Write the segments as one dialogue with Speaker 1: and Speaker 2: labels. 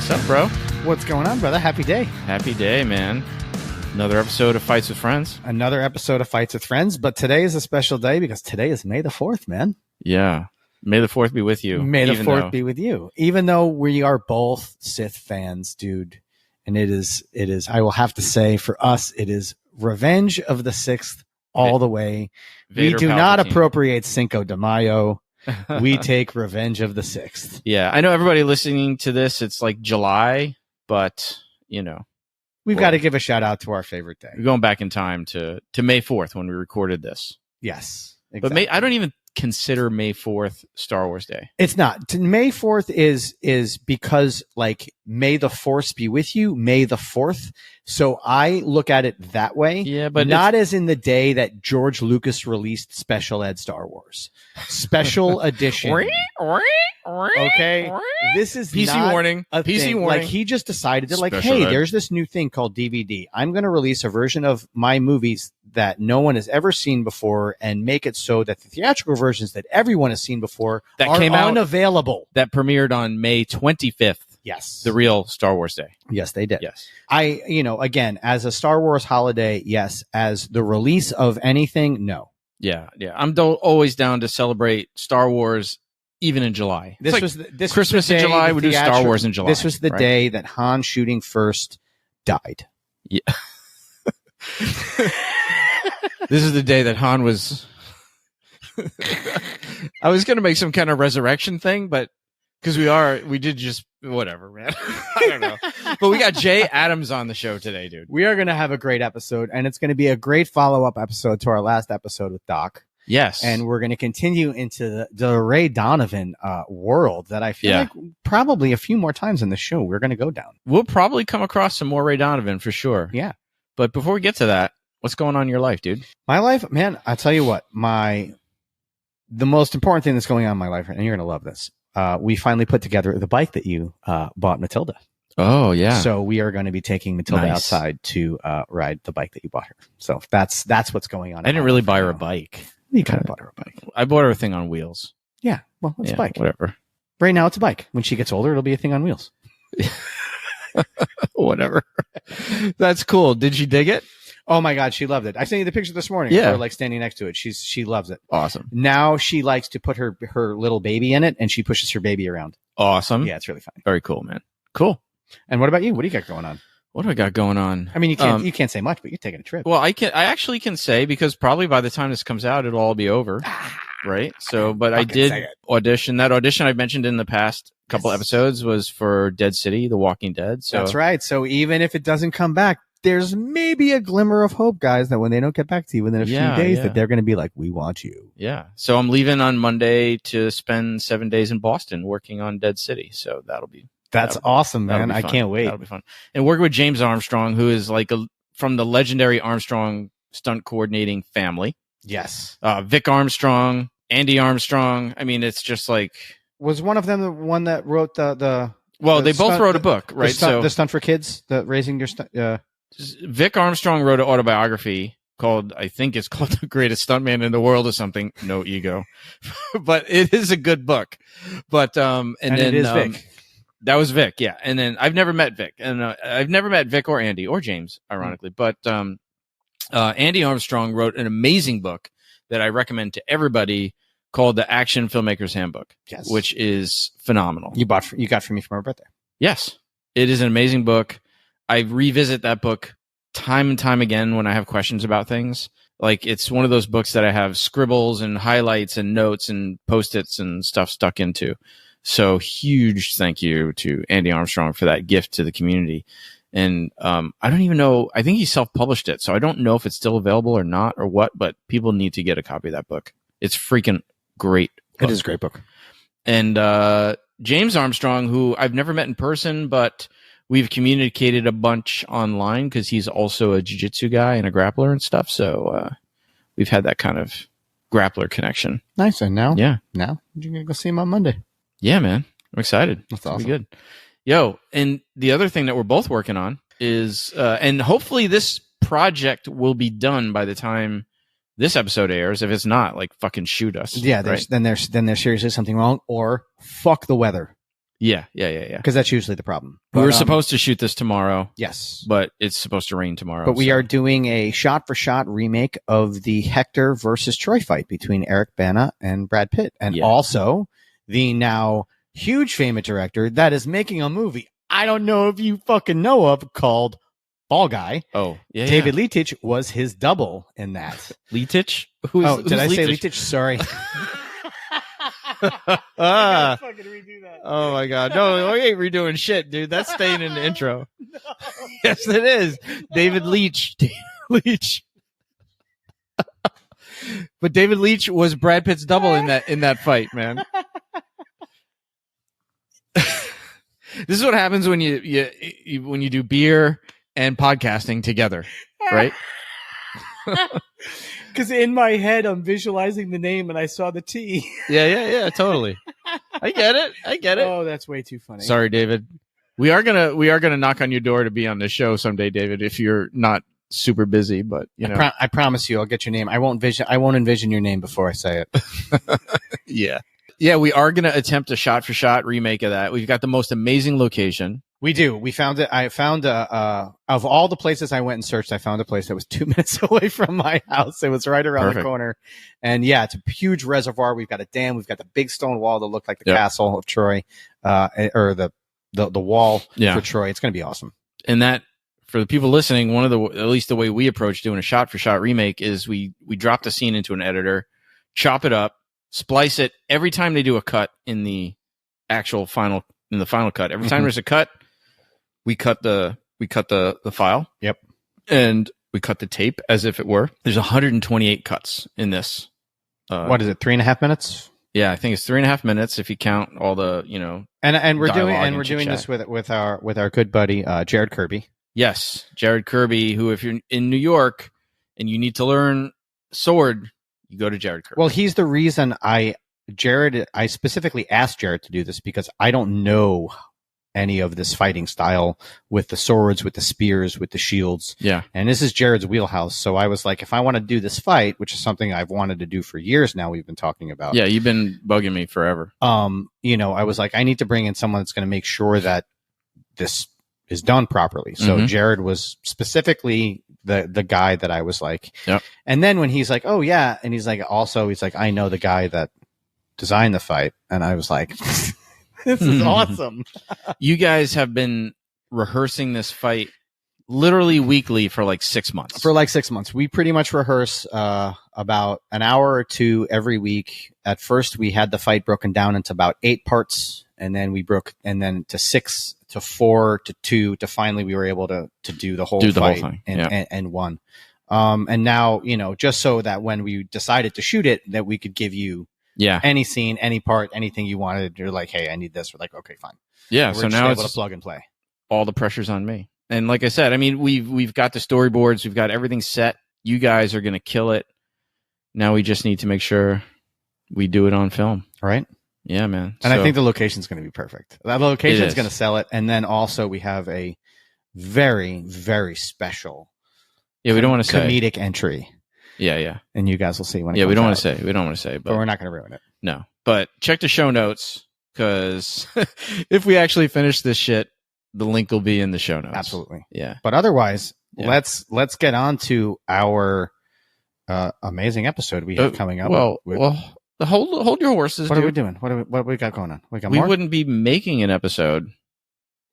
Speaker 1: What's up, bro?
Speaker 2: What's going on, brother? Happy day.
Speaker 1: Happy day, man. Another episode of Fights with Friends.
Speaker 2: Another episode of Fights with Friends, but today is a special day because today is May the 4th, man.
Speaker 1: Yeah. May the 4th be with you.
Speaker 2: May the 4th be with you. Even though we are both Sith fans, dude. And it is, I will have to say, for us, it is Revenge of the 6th all the way.
Speaker 1: Vader
Speaker 2: we do
Speaker 1: Palpatine.
Speaker 2: not appropriate Cinco de Mayo. We take Revenge of the 6th.
Speaker 1: Yeah, I know everybody listening to this, it's like July, but, you know.
Speaker 2: We've got to give a shout out to our favorite day.
Speaker 1: We're going back in time to May 4th when we recorded this.
Speaker 2: Yes. Exactly.
Speaker 1: But I don't even consider May 4th Star Wars Day.
Speaker 2: It's not. May 4th is because, like, May the Force be with you, May the 4th. So I look at it that way.
Speaker 1: Yeah, but
Speaker 2: not as in the day that George Lucas released Special Ed Star Wars. Special edition. Okay? This is
Speaker 1: PC
Speaker 2: not
Speaker 1: warning.
Speaker 2: a
Speaker 1: PC
Speaker 2: thing.
Speaker 1: warning.
Speaker 2: Like, he just decided to, like,
Speaker 1: Special
Speaker 2: hey,
Speaker 1: Ed.
Speaker 2: there's this new thing called DVD. I'm going to release a version of my movies that no one has ever seen before and make it so that the theatrical versions that everyone has seen before
Speaker 1: That
Speaker 2: are
Speaker 1: came out-
Speaker 2: unavailable.
Speaker 1: That premiered on May 25th,
Speaker 2: Yes.
Speaker 1: the real Star Wars Day.
Speaker 2: Yes, they did.
Speaker 1: Yes.
Speaker 2: Again, as a Star Wars holiday, yes. As the release of anything, no.
Speaker 1: Yeah. I'm always down to celebrate Star Wars even in July.
Speaker 2: This
Speaker 1: It's
Speaker 2: was
Speaker 1: like
Speaker 2: this
Speaker 1: Christmas
Speaker 2: was the
Speaker 1: in
Speaker 2: day
Speaker 1: July,
Speaker 2: the
Speaker 1: we do Star
Speaker 2: theatri-
Speaker 1: Wars in July.
Speaker 2: This was the
Speaker 1: right?
Speaker 2: day that Han shooting first died.
Speaker 1: Yeah. This is the day that Han was. I was going to make some kind of resurrection thing, but because we did just whatever, man. I don't know. But we got Jay Adams on the show today, dude.
Speaker 2: We are going to have a great episode, and it's going to be a great follow-up episode to our last episode with Doc.
Speaker 1: Yes.
Speaker 2: And we're going to continue into the Ray Donovan world that I feel
Speaker 1: Yeah.
Speaker 2: like probably a few more times in the show we're going to go down.
Speaker 1: We'll probably come across some more Ray Donovan for sure.
Speaker 2: Yeah.
Speaker 1: But before we get to that, what's going on in your life, dude?
Speaker 2: My life, man, I'll tell you what, the most important thing that's going on in my life, and you're going to love this. We finally put together the bike that you bought Matilda.
Speaker 1: Oh, yeah.
Speaker 2: So we are going to be taking Matilda
Speaker 1: Nice.
Speaker 2: outside to ride the bike that you bought her. So that's what's going on.
Speaker 1: I didn't really buy her a bike.
Speaker 2: You kind of bought her a bike.
Speaker 1: I bought her a thing on wheels.
Speaker 2: Yeah. Well, it's a bike.
Speaker 1: Whatever.
Speaker 2: Right now it's a bike. When she gets older, it'll be a thing on wheels.
Speaker 1: Whatever. That's cool. Did she dig it?
Speaker 2: Oh my God, she loved it. I sent you the picture this morning.
Speaker 1: Yeah.
Speaker 2: Of her, like standing next to it. She loves it.
Speaker 1: Awesome.
Speaker 2: Now she likes to put her little baby in it, and she pushes her baby around.
Speaker 1: Awesome.
Speaker 2: Yeah, it's really fun.
Speaker 1: Very cool, man. Cool.
Speaker 2: And what about you? What do you got going on?
Speaker 1: What do I got going on?
Speaker 2: I mean, you can't say much, but you're taking a trip.
Speaker 1: Well, I actually can say, because probably by the time this comes out, it'll all be over. Right. So, but I
Speaker 2: Fucking say
Speaker 1: did
Speaker 2: it.
Speaker 1: audition. That audition I mentioned in the past couple
Speaker 2: Yes.
Speaker 1: episodes was for Dead City, The Walking Dead. So
Speaker 2: That's right. So even if it doesn't come back, there's maybe a glimmer of hope, guys, that when they don't get back to you within a few days, that they're going to be like, we want you.
Speaker 1: Yeah. So I'm leaving on Monday to spend 7 days in Boston working on Dead City. So
Speaker 2: That's awesome,
Speaker 1: that'll
Speaker 2: man.
Speaker 1: be
Speaker 2: I
Speaker 1: fun.
Speaker 2: can't wait.
Speaker 1: That'll be fun. And working with James Armstrong, who is like from the legendary Armstrong stunt coordinating family.
Speaker 2: Yes.
Speaker 1: Vic Armstrong, Andy Armstrong. I mean, it's just like,
Speaker 2: Was one of them the one that wrote the
Speaker 1: well, they both
Speaker 2: stunt-
Speaker 1: wrote a book, right?
Speaker 2: the stunt for kids, the raising your stunt.
Speaker 1: Vic Armstrong wrote an autobiography called, I think it's called The Greatest Stuntman in the World or something. No ego, but it is a good book. But, and then
Speaker 2: it is Vic.
Speaker 1: That was Vic. Yeah. And then I've never met Vic, and I've never met Vic or Andy or James, ironically, but, Andy Armstrong wrote an amazing book that I recommend to everybody called The Action Filmmaker's Handbook,
Speaker 2: Yes.
Speaker 1: which is phenomenal.
Speaker 2: You got for me for my birthday.
Speaker 1: Yes, it is an amazing book. I revisit that book time and time again when I have questions about things. Like, it's one of those books that I have scribbles and highlights and notes and Post-its and stuff stuck into. So huge thank you to Andy Armstrong for that gift to the community. And I don't even know. I think he self-published it, so I don't know if it's still available or not or what, but people need to get a copy of that book. It's freaking great.
Speaker 2: It is a great book.
Speaker 1: And James Armstrong, who I've never met in person, but we've communicated a bunch online because he's also a jiu-jitsu guy and a grappler and stuff. So we've had that kind of grappler connection.
Speaker 2: Nice. And now
Speaker 1: Yeah.
Speaker 2: you're gonna go see him on Monday.
Speaker 1: Yeah, man. I'm excited.
Speaker 2: That's
Speaker 1: It'll be
Speaker 2: awesome.
Speaker 1: good. Yo, and the other thing that we're both working on is, and hopefully this project will be done by the time this episode airs. If it's not, like, fucking shoot us.
Speaker 2: Yeah,
Speaker 1: right?
Speaker 2: then there's seriously something wrong, or fuck the weather.
Speaker 1: Yeah.
Speaker 2: Because that's usually the problem.
Speaker 1: We were supposed to shoot this tomorrow.
Speaker 2: Yes.
Speaker 1: But it's supposed to rain tomorrow.
Speaker 2: But we are doing a shot-for-shot remake of the Hector versus Troy fight between Eric Bana and Brad Pitt. And also the now huge famous director that is making a movie I don't know if you fucking know of called Fall Guy.
Speaker 1: Oh, yeah.
Speaker 2: David Leitich was his double in that.
Speaker 1: Leitich?
Speaker 2: Did I say Leitich? Sorry.
Speaker 1: Ah.
Speaker 2: Fucking redo that.
Speaker 1: Oh my God. No, we ain't redoing shit, dude. That's staying in the intro. No. Yes, it is. David Leitch. But David Leitch was Brad Pitt's double in that fight, man. This is what happens when you do beer and podcasting together, right?
Speaker 2: Because in my head, I'm visualizing the name and I saw the T.
Speaker 1: Yeah, totally. I get it.
Speaker 2: Oh, that's way too funny.
Speaker 1: Sorry, David. We are gonna knock on your door to be on the show someday, David, if you're not super busy. But you know,
Speaker 2: I promise you, I'll get your name. I won't envision your name before I say it.
Speaker 1: Yeah. We are gonna attempt a shot-for-shot remake of that. We've got the most amazing location.
Speaker 2: We do. We found it. I found of all the places I went and searched, I found a place that was 2 minutes away from my house. It was right around the corner. And yeah, it's a huge reservoir. We've got a dam. We've got the big stone wall that looked like the castle of Troy, or the wall for Troy. It's going to be awesome.
Speaker 1: And that, for the people listening, at least the way we approach doing a shot-for-shot remake is we drop the scene into an editor, chop it up, splice it. Every time they do a cut in the final cut, every time there's a cut, we cut the file.
Speaker 2: Yep.
Speaker 1: And we cut the tape as if it were. There's 128 cuts in this.
Speaker 2: What is it? 3.5 minutes?
Speaker 1: Yeah, I think it's 3.5 minutes if you count all the,
Speaker 2: And we're doing this with our good buddy Jared Kirby.
Speaker 1: Yes, Jared Kirby, who, if you're in New York and you need to learn sword, you go to Jared Kirby.
Speaker 2: Well, he's the reason I specifically asked Jared to do this, because I don't know any of this fighting style with the swords, with the spears, with the shields.
Speaker 1: Yeah. And
Speaker 2: this is Jared's wheelhouse. So I was like, if I want to do this fight, which is something I've wanted to do for years now, we've been talking about.
Speaker 1: Yeah, you've been bugging me forever.
Speaker 2: I was like, I need to bring in someone that's going to make sure that this is done properly. So Jared was specifically the guy that I was like, and then when he's like, oh yeah. And he's like, I know the guy that designed the fight. And I was like, this is awesome.
Speaker 1: You guys have been rehearsing this fight literally weekly for like 6 months. We pretty much rehearse about an hour or two every week. At first, we had the fight broken down into about 8 parts, and then to 6 to 4 to 2 to finally we were able to do the whole fight and one. And now, just so that when we decided to shoot it, that we could give you any scene, any part, anything you wanted. You're like, hey, I need this. We're like, okay, fine. Yeah.
Speaker 2: So
Speaker 1: now
Speaker 2: it's able to plug and play.
Speaker 1: All the pressure's on me. And like I said, I mean, we've got the storyboards, we've got everything set. You guys are going to kill it. Now we just need to make sure we do it on film.
Speaker 2: Right.
Speaker 1: Yeah, man.
Speaker 2: And I think the location's going to be perfect. That location is going to sell it. And then also we have a very, very special.
Speaker 1: Yeah. We don't want to say
Speaker 2: comedic entry.
Speaker 1: Yeah.
Speaker 2: And you guys will see when it
Speaker 1: comes
Speaker 2: we don't want
Speaker 1: to say,
Speaker 2: but we're not going to ruin it.
Speaker 1: No, but check the show notes, because if we actually finish this shit, the link will be in the show notes.
Speaker 2: Absolutely.
Speaker 1: Yeah.
Speaker 2: But otherwise, let's get on to our amazing episode we have coming up.
Speaker 1: Well, hold your horses.
Speaker 2: What are we doing? What we got going on?
Speaker 1: We wouldn't be making an episode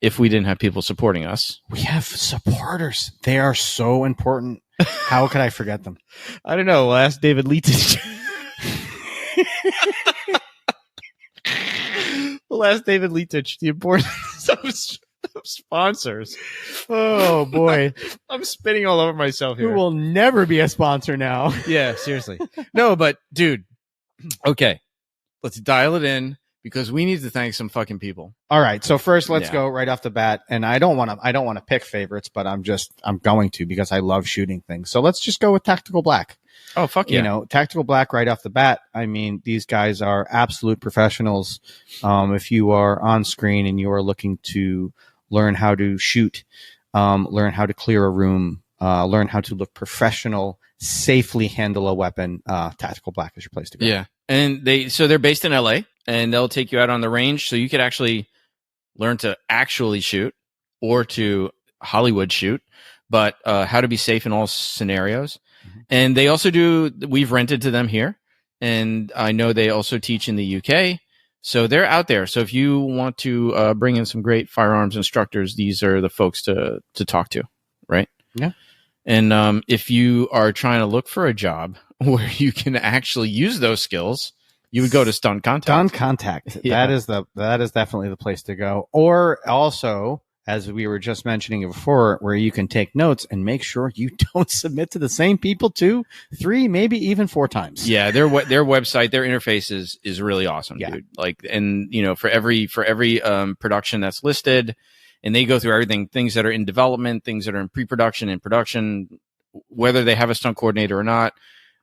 Speaker 1: if we didn't have people supporting us.
Speaker 2: We have supporters. They are so important. How could I forget them?
Speaker 1: I don't know. We'll ask David Leitich. We'll ask David Leitich the importance of sponsors.
Speaker 2: Oh boy,
Speaker 1: I'm spitting all over myself here.
Speaker 2: Who will never be a sponsor now?
Speaker 1: Yeah, seriously. No, but dude, okay, let's dial it in, because we need to thank some fucking people.
Speaker 2: All right, so first let's go right off the bat, and I don't want to pick favorites, but I'm going to, because I love shooting things. So let's just go with Tactical Black.
Speaker 1: Oh, fuck yeah.
Speaker 2: Tactical Black right off the bat. I mean, these guys are absolute professionals. If you are on screen and you are looking to learn how to shoot, learn how to clear a room, learn how to look professional, safely handle a weapon, Tactical Black is your place to go.
Speaker 1: Yeah. And they're based in LA, and they'll take you out on the range, so you could actually learn to actually shoot or to Hollywood shoot, but how to be safe in all scenarios. Mm-hmm. And they also we've rented to them here. And I know they also teach in the UK. So they're out there. So if you want to bring in some great firearms instructors, these are the folks to talk to, right?
Speaker 2: Yeah.
Speaker 1: And if you are trying to look for a job where you can actually use those skills, you would go to Stunt Contact.
Speaker 2: Stunt Contact. Yeah. That is definitely the place to go. Or also, as we were just mentioning before, where you can take notes and make sure you don't submit to the same people 2, 3, maybe even 4 times.
Speaker 1: Yeah, their website, their interface is really awesome, dude. Like, and for every production that's listed, and they go through everything, things that are in development, things that are in pre-production and production, whether they have a stunt coordinator or not.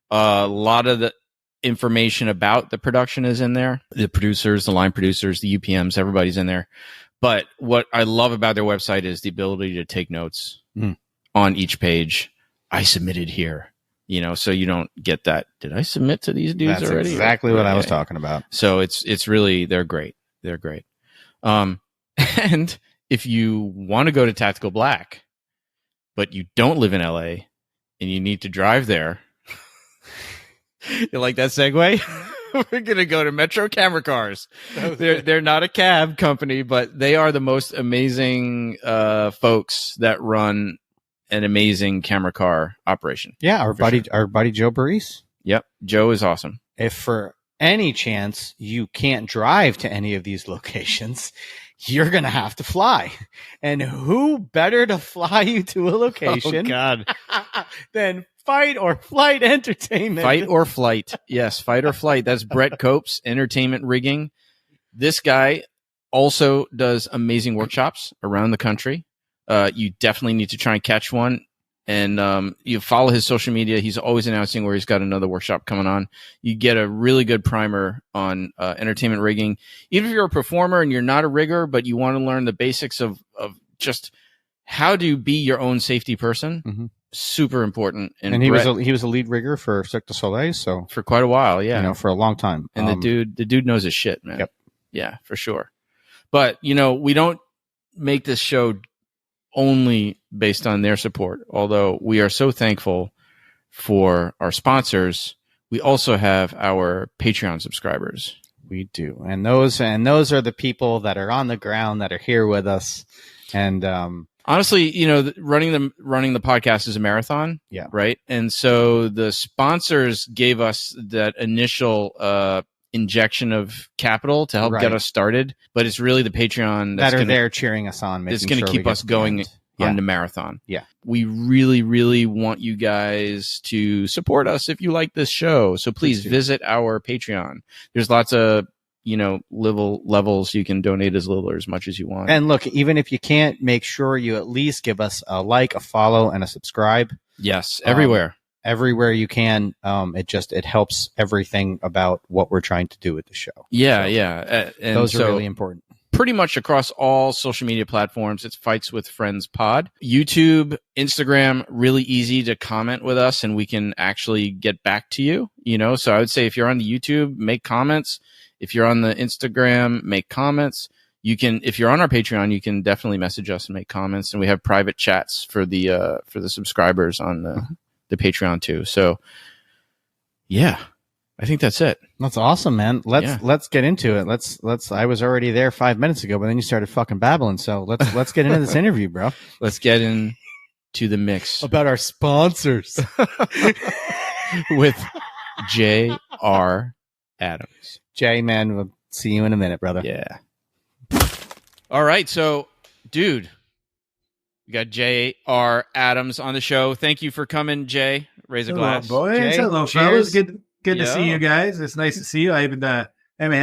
Speaker 1: A lot of the information about the production is in there. The producers, the line producers, the UPMs, everybody's in there. But what I love about their website is the ability to take notes on each page. I submitted here, so you don't get that. Did I submit to these dudes
Speaker 2: That's
Speaker 1: already?
Speaker 2: Exactly what I was talking about.
Speaker 1: So it's really, they're great. They're great. And if you want to go to Tactical Black, but you don't live in LA and you need to drive there, you like that segue? We're going to go to Metro Camera Cars. They're not a cab company, but they are the most amazing folks that run an amazing camera car operation.
Speaker 2: Yeah, our buddy Joe Baris.
Speaker 1: Yep, Joe is awesome.
Speaker 2: If for any chance you can't drive to any of these locations, you're going to have to fly. And who better to fly you to a location than Fight or Flight Entertainment?
Speaker 1: Fight or Flight. Yes, Fight or Flight. That's Brett Cope's Entertainment Rigging. This guy also does amazing workshops around the country. You definitely need to try and catch one. And you follow his social media. He's always announcing where he's got another workshop coming on. You get a really good primer on entertainment rigging. Even if you're a performer and you're not a rigger, but you want to learn the basics of just how to be your own safety person. Mm-hmm. Super important.
Speaker 2: And he was a lead rigger for Cirque du Soleil, so
Speaker 1: for quite a while, yeah,
Speaker 2: for a long time.
Speaker 1: And the dude knows his shit, man.
Speaker 2: Yep.
Speaker 1: Yeah, for sure. But we don't make this show only based on their support. Although we are so thankful for our sponsors, we also have our Patreon subscribers.
Speaker 2: We do, and those are the people that are on the ground that are here with us, and
Speaker 1: honestly, running the podcast is a marathon.
Speaker 2: Yeah.
Speaker 1: Right. And so the sponsors gave us that initial injection of capital to help get us started. But it's really the Patreon
Speaker 2: that are there cheering us on.
Speaker 1: It's going to keep us going on the marathon.
Speaker 2: Yeah.
Speaker 1: We really, really want you guys to support us if you like this show. So please visit our Patreon. There's lots of levels. You can donate as little or as much as you want.
Speaker 2: And look, even if you can't, make sure you at least give us a like, a follow, and a subscribe.
Speaker 1: Yes, everywhere.
Speaker 2: Everywhere you can. It helps everything about what we're trying to do with the show.
Speaker 1: Yeah, yeah.
Speaker 2: And those are really important.
Speaker 1: Pretty much across all social media platforms, it's Fights with Friends Pod. YouTube, Instagram, really easy to comment with us and we can actually get back to you. So I would say if you're on the YouTube, make comments. If you're on the Instagram, make comments. You can, if you're on our Patreon, you can definitely message us and make comments. And we have private chats for the subscribers on the Patreon too. So yeah, I think that's it.
Speaker 2: That's awesome, man. Let's get into it. Let's, I was already there 5 minutes ago, but then you started fucking babbling. So let's get into this interview, bro.
Speaker 1: Let's get into the mix
Speaker 2: about our sponsors
Speaker 1: with J.R. Adams.
Speaker 2: Jay, man, we'll see you in a minute, brother.
Speaker 1: Yeah. All right. So, dude, we got J.R. Adams on the show. Thank you for coming, Jay. Raise a glass.
Speaker 3: Boys.
Speaker 2: Jay,
Speaker 3: hello, fellas. Good to see you guys. It's nice to see you. I haven't had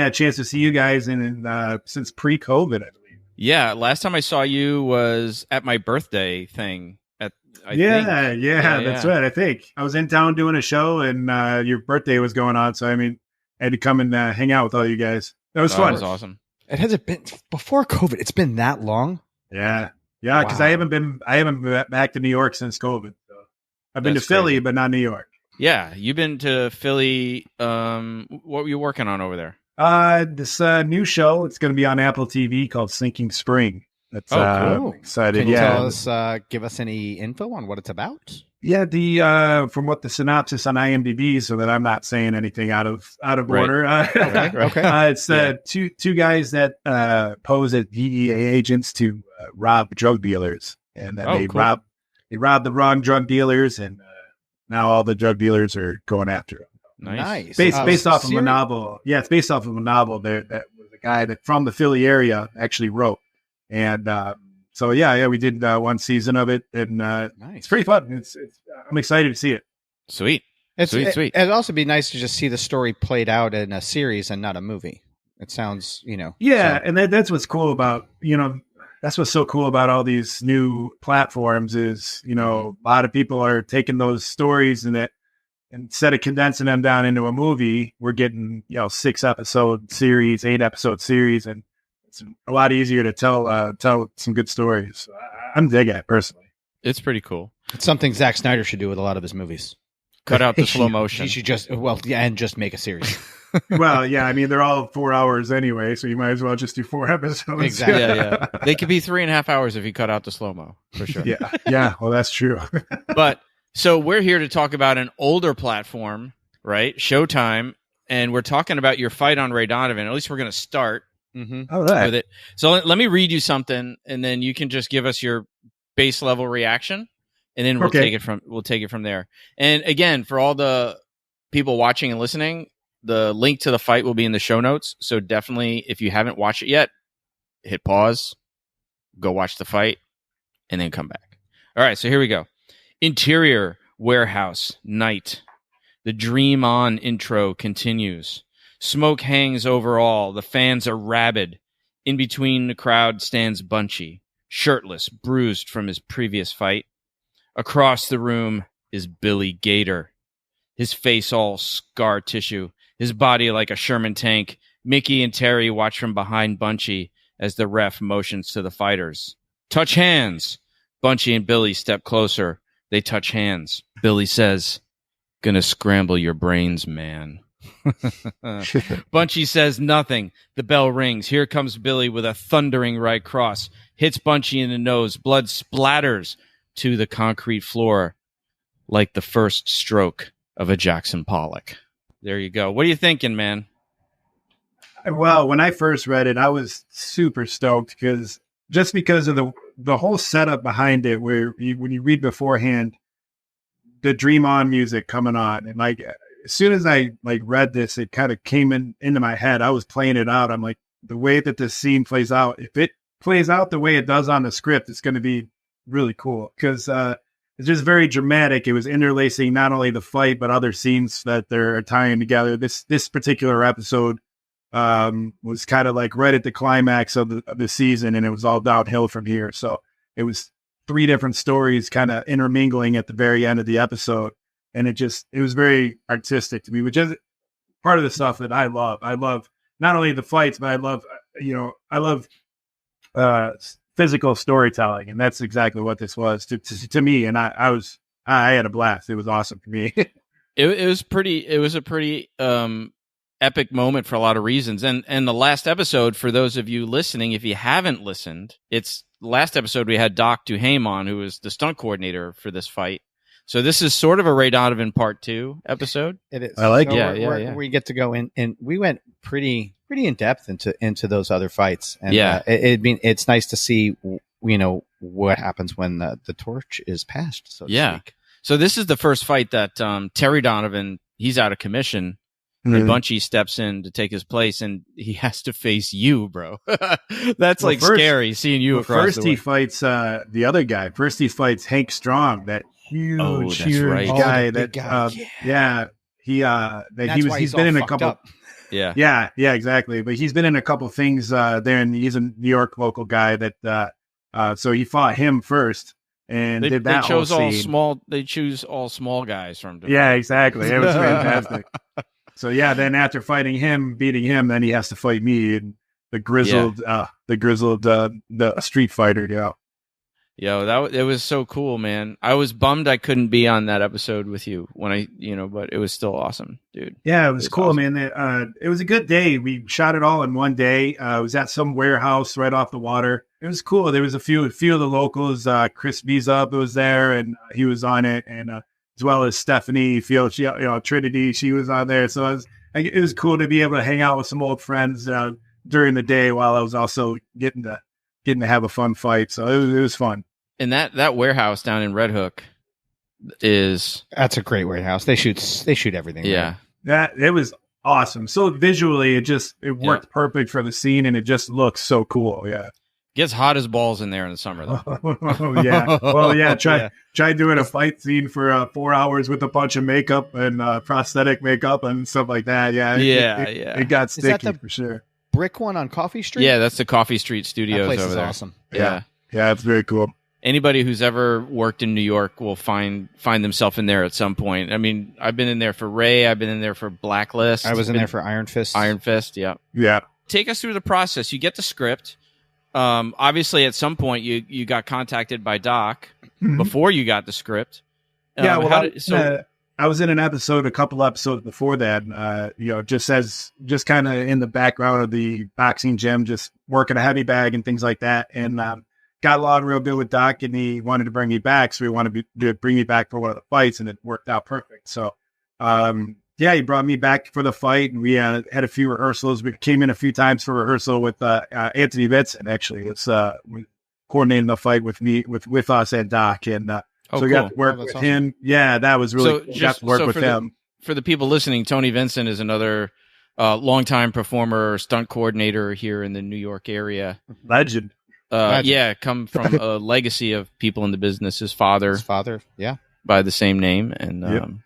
Speaker 3: a chance to see you guys since pre-COVID, I believe.
Speaker 1: Yeah. Last time I saw you was at my birthday thing. I
Speaker 3: think. That's right. I think I was in town doing a show and your birthday was going on. So, I had to come and hang out with all you guys. That was fun.
Speaker 1: That was awesome.
Speaker 2: It hasn't been before COVID. It's been that long.
Speaker 3: Yeah. Because I haven't been back to New York since COVID. So I've been to Philly, but not New York.
Speaker 1: Yeah, you've been to Philly. What were you working on over there?
Speaker 3: This new show, it's going to be on Apple TV called Sinking Spring. That's
Speaker 2: cool.
Speaker 3: Excited.
Speaker 2: Can you tell us, give us any info on what it's about?
Speaker 3: Yeah, from what the synopsis on IMDb, so that I'm not saying anything out of order.
Speaker 2: Okay.
Speaker 3: It's two guys that pose as DEA agents to rob drug dealers, and then they rob the wrong drug dealers, and now all the drug dealers are going after them.
Speaker 1: Nice.
Speaker 3: Based off of a novel. Yeah, it's based off of a novel that was a guy that from the Philly area actually wrote. And so we did one season of it, and
Speaker 2: nice.
Speaker 3: It's pretty fun. I'm excited to see it.
Speaker 1: Sweet. Sweet.
Speaker 2: It'd also be nice to just see the story played out in a series and not a movie. It sounds,
Speaker 3: and that's what's cool about that's what's so cool about all these new platforms is a lot of people are taking those stories and that. Instead of condensing them down into a movie, we're getting 6-episode series, 8-episode series, and it's a lot easier to tell some good stories. I'm digging it personally.
Speaker 1: It's pretty cool.
Speaker 2: It's something Zack Snyder should do with a lot of his movies.
Speaker 1: Cut out the slow motion.
Speaker 2: He should just and just make a series.
Speaker 3: Well, yeah, I mean they're all 4 hours anyway, so you might as well just do 4 episodes.
Speaker 2: Exactly.
Speaker 1: Yeah. They could be 3.5 hours if you cut out the slow mo for sure.
Speaker 3: Yeah. Well, that's true.
Speaker 1: But. So we're here to talk about an older platform, right? Showtime. And we're talking about your fight on Ray Donovan. At least we're going to start
Speaker 3: All right.
Speaker 1: with it. So let me read you something, and then you can just give us your base level reaction, and then we'll take it from there. And again, for all the people watching and listening, the link to the fight will be in the show notes. So definitely, if you haven't watched it yet, hit pause, go watch the fight, and then come back. All right. So here we go. Interior warehouse night. The Dream On intro continues. Smoke hangs over all. The fans are rabid. In between the crowd stands Bunchy, shirtless, bruised from his previous fight. Across the room is Billy Gator, his face all scar tissue, his body like a Sherman tank. Mickey and Terry watch from behind Bunchy as the ref motions to the fighters. Touch hands. Bunchy and Billy step closer. They touch hands. Billy says, "Gonna scramble your brains, man." Bunchy says nothing. The bell rings. Here comes Billy with a thundering right cross. Hits Bunchy in the nose. Blood splatters to the concrete floor like the first stroke of a Jackson Pollock. There you go. What are you thinking, man?
Speaker 3: Well, when I first read it, I was super stoked because of the whole setup behind it, where when you read beforehand, the Dream On music coming on, and like as soon as I read this, it kind of came into my head. I was playing it out. I'm like, the way that this scene plays out, if it plays out the way it does on the script, it's going to be really cool because it's just very dramatic. It was interlacing not only the fight but other scenes that they're tying together. This particular episode was kind of like right at the climax of the season, and it was all downhill from here. So it was 3 different stories kind of intermingling at the very end of the episode, and it was very artistic to me, which is part of the stuff that I love. I love not only the fights, but I love physical storytelling, and that's exactly what this was to me. And I had a blast. It was awesome for me.
Speaker 1: It was a pretty epic moment for a lot of reasons. And the last episode, for those of you listening, if you haven't listened, it's last episode we had Doc Duhame on, who was the stunt coordinator for this fight. So this is sort of a Ray Donovan part 2 episode.
Speaker 2: It is.
Speaker 3: I like
Speaker 2: so
Speaker 3: it.
Speaker 2: We get to go in, and we went pretty in depth into those other fights. And it's nice to see, what happens when the torch is passed, so to speak.
Speaker 1: So this is the first fight that Terry Donovan, he's out of commission. And Bunchy steps in to take his place, and he has to face you, bro. That's scary, seeing you across
Speaker 3: first
Speaker 1: the way.
Speaker 3: He fights the other guy. First he fights Hank Strong, that huge guy. He's been in a couple. Yeah, exactly. But he's been in a couple things there, and he's a New York local guy that. So he fought him first. And did that
Speaker 1: chose
Speaker 3: whole
Speaker 1: all
Speaker 3: scene.
Speaker 1: small. They choose all small guys from.
Speaker 3: Yeah, exactly. It was fantastic. So then after beating him, then he has to fight me, and the grizzled, the street fighter.
Speaker 1: Yo, it was so cool, man. I was bummed I couldn't be on that episode with you but it was still awesome, dude.
Speaker 3: Yeah, it was cool, awesome. Man. It was a good day. We shot it all in one day. It was at some warehouse right off the water. It was cool. There was a few of the locals. Chris Beezup was there, and he was on it, and as well as Stephanie Field, Trinity, she was on there. So it was cool to be able to hang out with some old friends during the day while I was also getting to have a fun fight. So it was fun.
Speaker 1: And that warehouse down in Red Hook that's
Speaker 2: a great warehouse. They shoot everything.
Speaker 1: Yeah.
Speaker 3: That it was awesome. So visually it worked perfect for the scene, and it just looks so cool. Yeah.
Speaker 1: Gets hot as balls in there in the summer though.
Speaker 3: Yeah. Well, yeah, try doing a fight scene for 4 hours with a bunch of makeup and prosthetic makeup and stuff like that. Yeah. It got sticky for sure.
Speaker 2: Brick one on Coffee Street?
Speaker 1: Yeah, that's the Coffee Street Studios
Speaker 2: that place
Speaker 1: over
Speaker 2: is
Speaker 1: there.
Speaker 2: Awesome.
Speaker 3: Yeah, it's very cool.
Speaker 1: Anybody who's ever worked in New York will find themselves in there at some point. I mean, I've been in there for Ray. I've been in there for Blacklist.
Speaker 2: I was in there for Iron Fist.
Speaker 1: Iron Fist, yeah.
Speaker 3: Yeah.
Speaker 1: Take us through the process. You get the script. Obviously, at some point, you got contacted by Doc before you got the script.
Speaker 3: Yeah, well, I was in an episode, a couple episodes before that, just kind of in the background of the boxing gym, just working a heavy bag and things like that. And got along real good with Doc, and he wanted to bring me back. So he wanted to bring me back for one of the fights, and it worked out perfect. So, he brought me back for the fight, and we had a few rehearsals. We came in a few times for rehearsal with Anthony Vincent, actually. It's coordinating the fight with me, with us and Doc. And so we got to work with him. Yeah, that was really cool. Got to work with him.
Speaker 1: For the people listening, Tony Vincent is another longtime performer, stunt coordinator here in the New York area.
Speaker 3: Legend.
Speaker 1: Come from a legacy of people in the business. His father,
Speaker 2: yeah,
Speaker 1: by the same name, and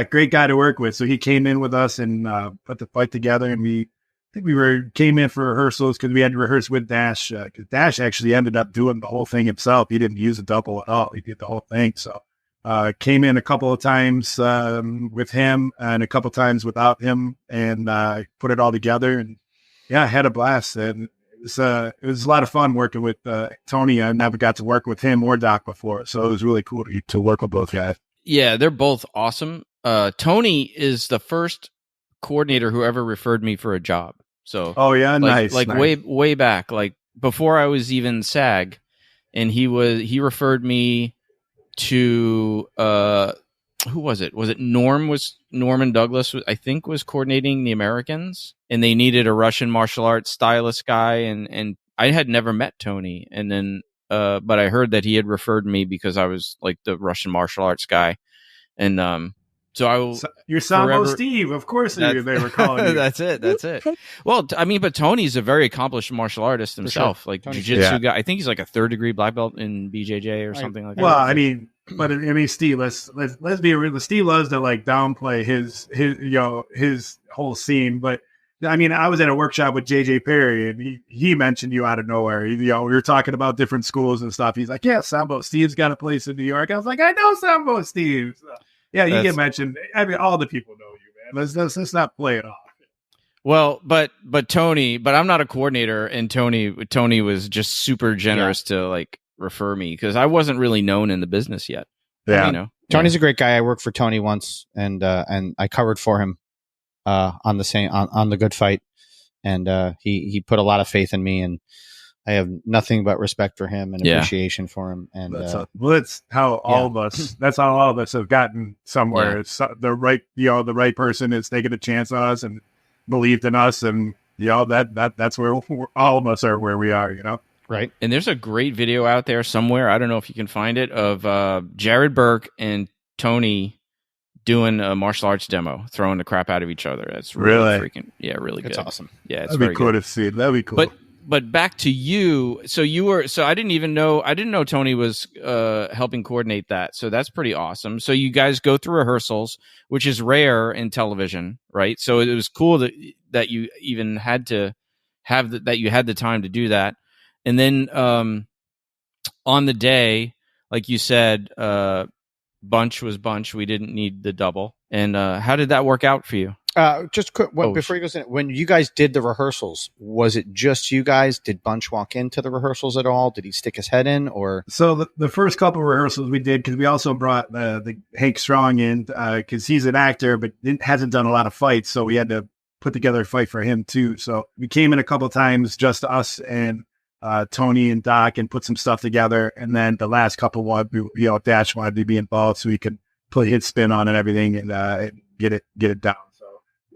Speaker 3: great guy to work with. So he came in with us and put the fight together, and we came in for rehearsals because we had to rehearse with Dash. Because Dash actually ended up doing the whole thing himself. He didn't use a double at all. He did the whole thing. So came in a couple of times with him and a couple of times without him, and put it all together. And had a blast. And it was a lot of fun working with Tony. I never got to work with him or Doc before, so it was really cool to work with both guys.
Speaker 1: Yeah, they're both awesome. Tony is the first coordinator who ever referred me for a job. So,
Speaker 3: nice.
Speaker 1: Way back, like before I was even SAG, and he referred me to who was it? Was it Norman Douglas? I think was coordinating the Americans, and they needed a Russian martial arts stylist guy, and I had never met Tony, and then but I heard that he had referred me because I was like the Russian martial arts guy, and so
Speaker 3: you're Sambo Steve, of course they were calling you.
Speaker 1: That's it. Well, I mean, but Tony's a very accomplished martial artist himself, like jiu-jitsu guy. I think he's like a 3rd degree black belt in BJJ or something like that.
Speaker 3: Well, I mean, Steve, let's be real. Steve loves to like downplay his whole scene, but I mean, I was at a workshop with JJ Perry, and he mentioned you out of nowhere. We were talking about different schools and stuff. He's like, "Yeah, Sambo Steve's got a place in New York." I was like, "I know Sambo Steve." So, yeah, you get mentioned. I mean, all the people know you, man. Let's not play it off.
Speaker 1: Well, but Tony, but I'm not a coordinator, and Tony was just super generous to like refer me because I wasn't really known in the business yet.
Speaker 2: Yeah, Tony's a great guy. I worked for Tony once, and I covered for him on the Good Fight, and he put a lot of faith in me, and I have nothing but respect for him and appreciation for him. And
Speaker 3: that's how all of us. That's how all of us have gotten somewhere. It's the right person is taking a chance on us and believed in us, and that's where all of us are where we are.
Speaker 2: Right.
Speaker 1: And there's a great video out there somewhere. I don't know if you can find it of Jared Burke and Tony doing a martial arts demo, throwing the crap out of each other. That's really freaking really good.
Speaker 2: It's awesome.
Speaker 1: Yeah, it's
Speaker 3: that'd be cool to see. That'd be cool.
Speaker 1: But back to you. So I didn't know Tony was helping coordinate that. So that's pretty awesome. So you guys go through rehearsals, which is rare in television, right? So it was cool that you even had to have that you had the time to do that. And then on the day, like you said, Bunch was Bunch. We didn't need the double. And how did that work out for you?
Speaker 2: Just quick, before you go in, when you guys did the rehearsals, was it just you guys? Did Bunch walk into the rehearsals at all? Did he stick his head in, or?
Speaker 3: So the first couple of rehearsals we did, because we also brought the Hank Strong in, because he's an actor but hasn't done a lot of fights, so we had to put together a fight for him too. So we came in a couple of times, just us and Tony and Doc, and put some stuff together. And then the last couple Dash wanted to be involved so he could put his spin on and everything, and get it down.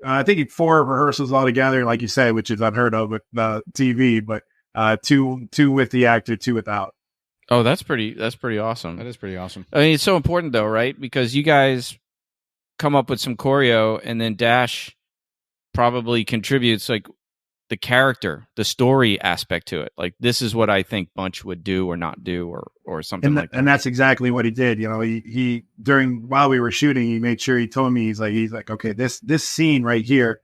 Speaker 3: I think 4 rehearsals altogether, like you said, which is unheard of with TV, but 2 with the actor, 2 without.
Speaker 1: Oh, that's pretty awesome.
Speaker 2: That is pretty awesome.
Speaker 1: I mean, it's so important though, right? Because you guys come up with some choreo, and then Dash probably contributes like the character, the story aspect to it. Like, this is what I think Bunch would do or not do, or something like that.
Speaker 3: And that's exactly what he did. You know, he while we were shooting, he made sure he told me, he's like, okay, this scene right here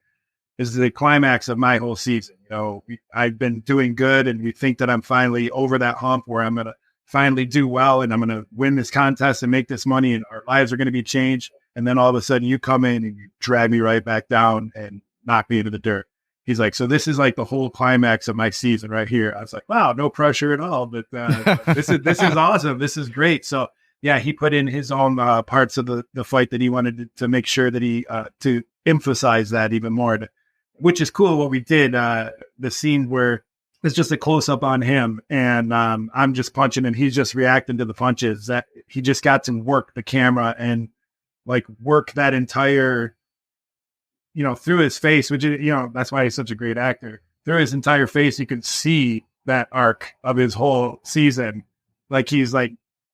Speaker 3: is the climax of my whole season. You know, I've been doing good, and we think that I'm finally over that hump where I'm going to finally do well, and I'm going to win this contest and make this money, and our lives are going to be changed. And then all of a sudden you come in and you drag me right back down and knock me into the dirt. He's like, so this is like the whole climax of my season right here. I was like, wow, no pressure at all. But this is awesome. This is great. So yeah, he put in his own parts of the fight that he wanted to make sure that he to emphasize that even more, which is cool. What we did, the scene where it's just a close up on him, and I'm just punching and he's just reacting to the punches. That he just got to work the camera and like work that entire, you know, through his face, which, you know, that's why he's such a great actor. Through his entire face, you can see that arc of his whole season. Like he's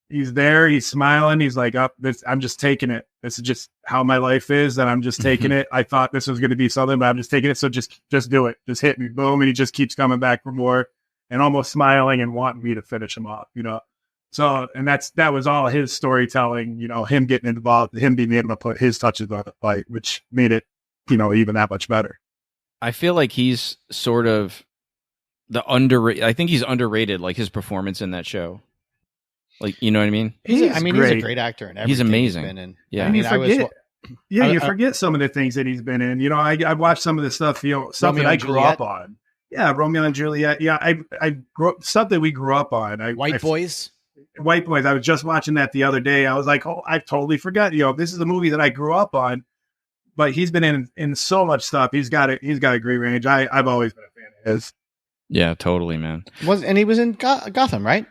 Speaker 3: there, he's smiling, he's like, I'm just taking it. This is just how my life is, and I'm just taking it. I thought this was going to be something, but I'm just taking it. So just do it. Just hit me, boom, and he just keeps coming back for more, and almost smiling and wanting me to finish him off, you know. So, and that was all his storytelling, you know, him getting involved, him being able to put his touches on the fight, which made it, you know, even that much better.
Speaker 1: I feel like he's sort of I think he's underrated, like his performance in that show. Like, you know what I mean?
Speaker 2: He's a great actor and everything.
Speaker 1: He's amazing.
Speaker 2: He's been in.
Speaker 1: Yeah.
Speaker 3: And you forget some of the things that he's been in. You know, I watched some of the stuff, you know, stuff that I grew up on. Yeah, Romeo and Juliet. Yeah, I grew up, stuff that we grew up on.
Speaker 2: White Boys.
Speaker 3: I was just watching that the other day. I was like, oh, I totally forgot. You know, this is a movie that I grew up on. But he's been in so much stuff. He's got a great range. I've always been a fan of his.
Speaker 1: Yeah, totally, man.
Speaker 2: And he was in Gotham, right?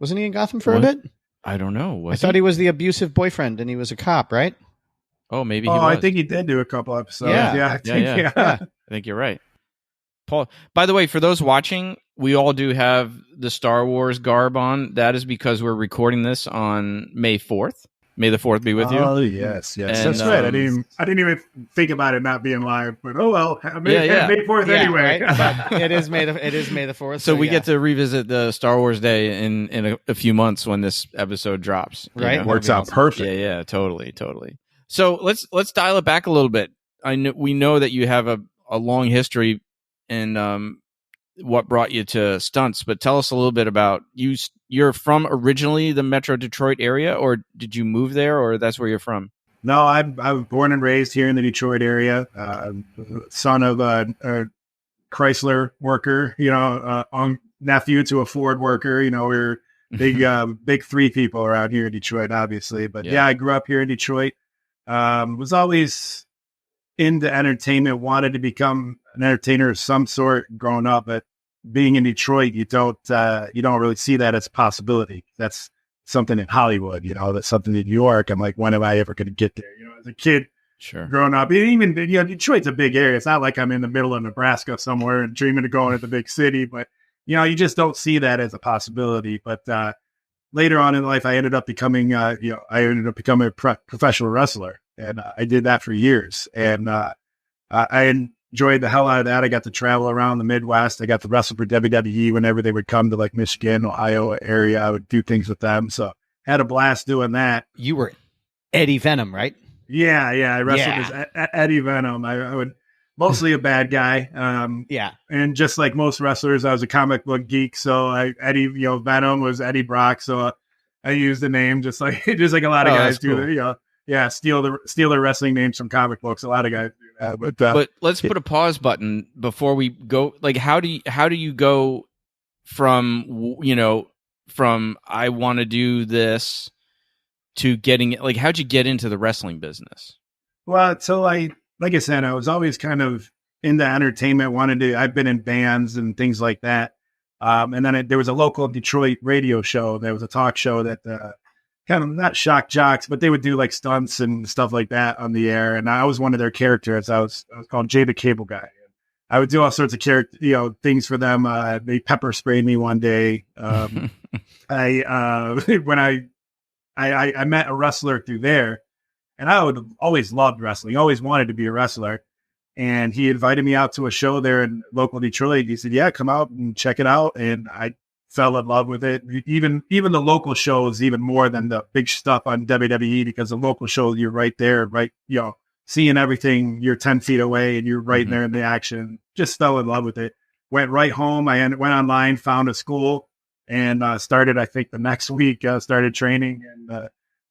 Speaker 2: Wasn't he in Gotham for a bit?
Speaker 1: I don't know.
Speaker 2: I thought he was the abusive boyfriend, and he was a cop, right?
Speaker 1: Oh, maybe he was.
Speaker 3: I think he did do a couple episodes. Yeah.
Speaker 1: I think you're right. Paul, by the way, for those watching, we all do have the Star Wars garb on. That is because we're recording this on May 4th. May the 4th be with you.
Speaker 3: Oh, yes. And, that's right. I didn't even think about it not being live, but oh well. May 4th anyway.
Speaker 2: Right? It is May the 4th.
Speaker 1: So we get to revisit the Star Wars Day in a few months when this episode drops.
Speaker 2: Right.
Speaker 3: Works out perfect.
Speaker 1: Yeah, totally. So let's dial it back a little bit. We know that you have a long history in what brought you to stunts, but tell us a little bit about you. You're from originally the Metro Detroit area, or did you move there, or that's where you're from?
Speaker 3: No, I was born and raised here in the Detroit area. Son of a Chrysler worker, you know, nephew to a Ford worker. You know, we're big three people around here in Detroit, obviously. But yeah, I grew up here in Detroit. Was always into entertainment, wanted to become an entertainer of some sort growing up, but being in Detroit, you don't really see that as a possibility. That's something in Hollywood, you know, that's something in New York. I'm like, when am I ever going to get there? You know, as a kid, growing up, even, you know, Detroit's a big area. It's not like I'm in the middle of Nebraska somewhere and dreaming of going to the big city, but you know, you just don't see that as a possibility. But later on in life, I ended up becoming, a professional wrestler, and I did that for years. And I enjoyed the hell out of that. I got to travel around the Midwest. I got to wrestle for WWE whenever they would come to like Michigan, Ohio area. I would do things with them. So had a blast doing that.
Speaker 2: You were Eddie Venom, right?
Speaker 3: Yeah. I wrestled as Eddie Venom. I would mostly a bad guy. And just like most wrestlers, I was a comic book geek. So Venom was Eddie Brock. So I used the name just like a lot of guys do.
Speaker 1: Cool.
Speaker 3: You know, steal the wrestling names from comic books. A lot of guys do that.
Speaker 1: But let's put a pause button before we go. Like, how do you go from I want to do this to getting it? Like, how'd you get into the wrestling business?
Speaker 3: Well, so like I said, I was always kind of into entertainment. I've been in bands and things like that. And then there was a local Detroit radio show. There was a talk show that kind of not shock jocks, but they would do like stunts and stuff like that on the air. And I was one of their characters. I was called Jay the Cable Guy. I would do all sorts of things for them. They pepper sprayed me one day. When I met a wrestler through there, and I would always loved wrestling, always wanted to be a wrestler. And he invited me out to a show there in local Detroit. He said, "Yeah, come out and check it out." And I fell in love with it. Even the local shows, even more than the big stuff on WWE, because the local shows, you're right there, right, seeing everything. You're 10 feet away and you're right there in the action. Just fell in love with it. Went right home. I went online, found a school, and started. I think the next week started training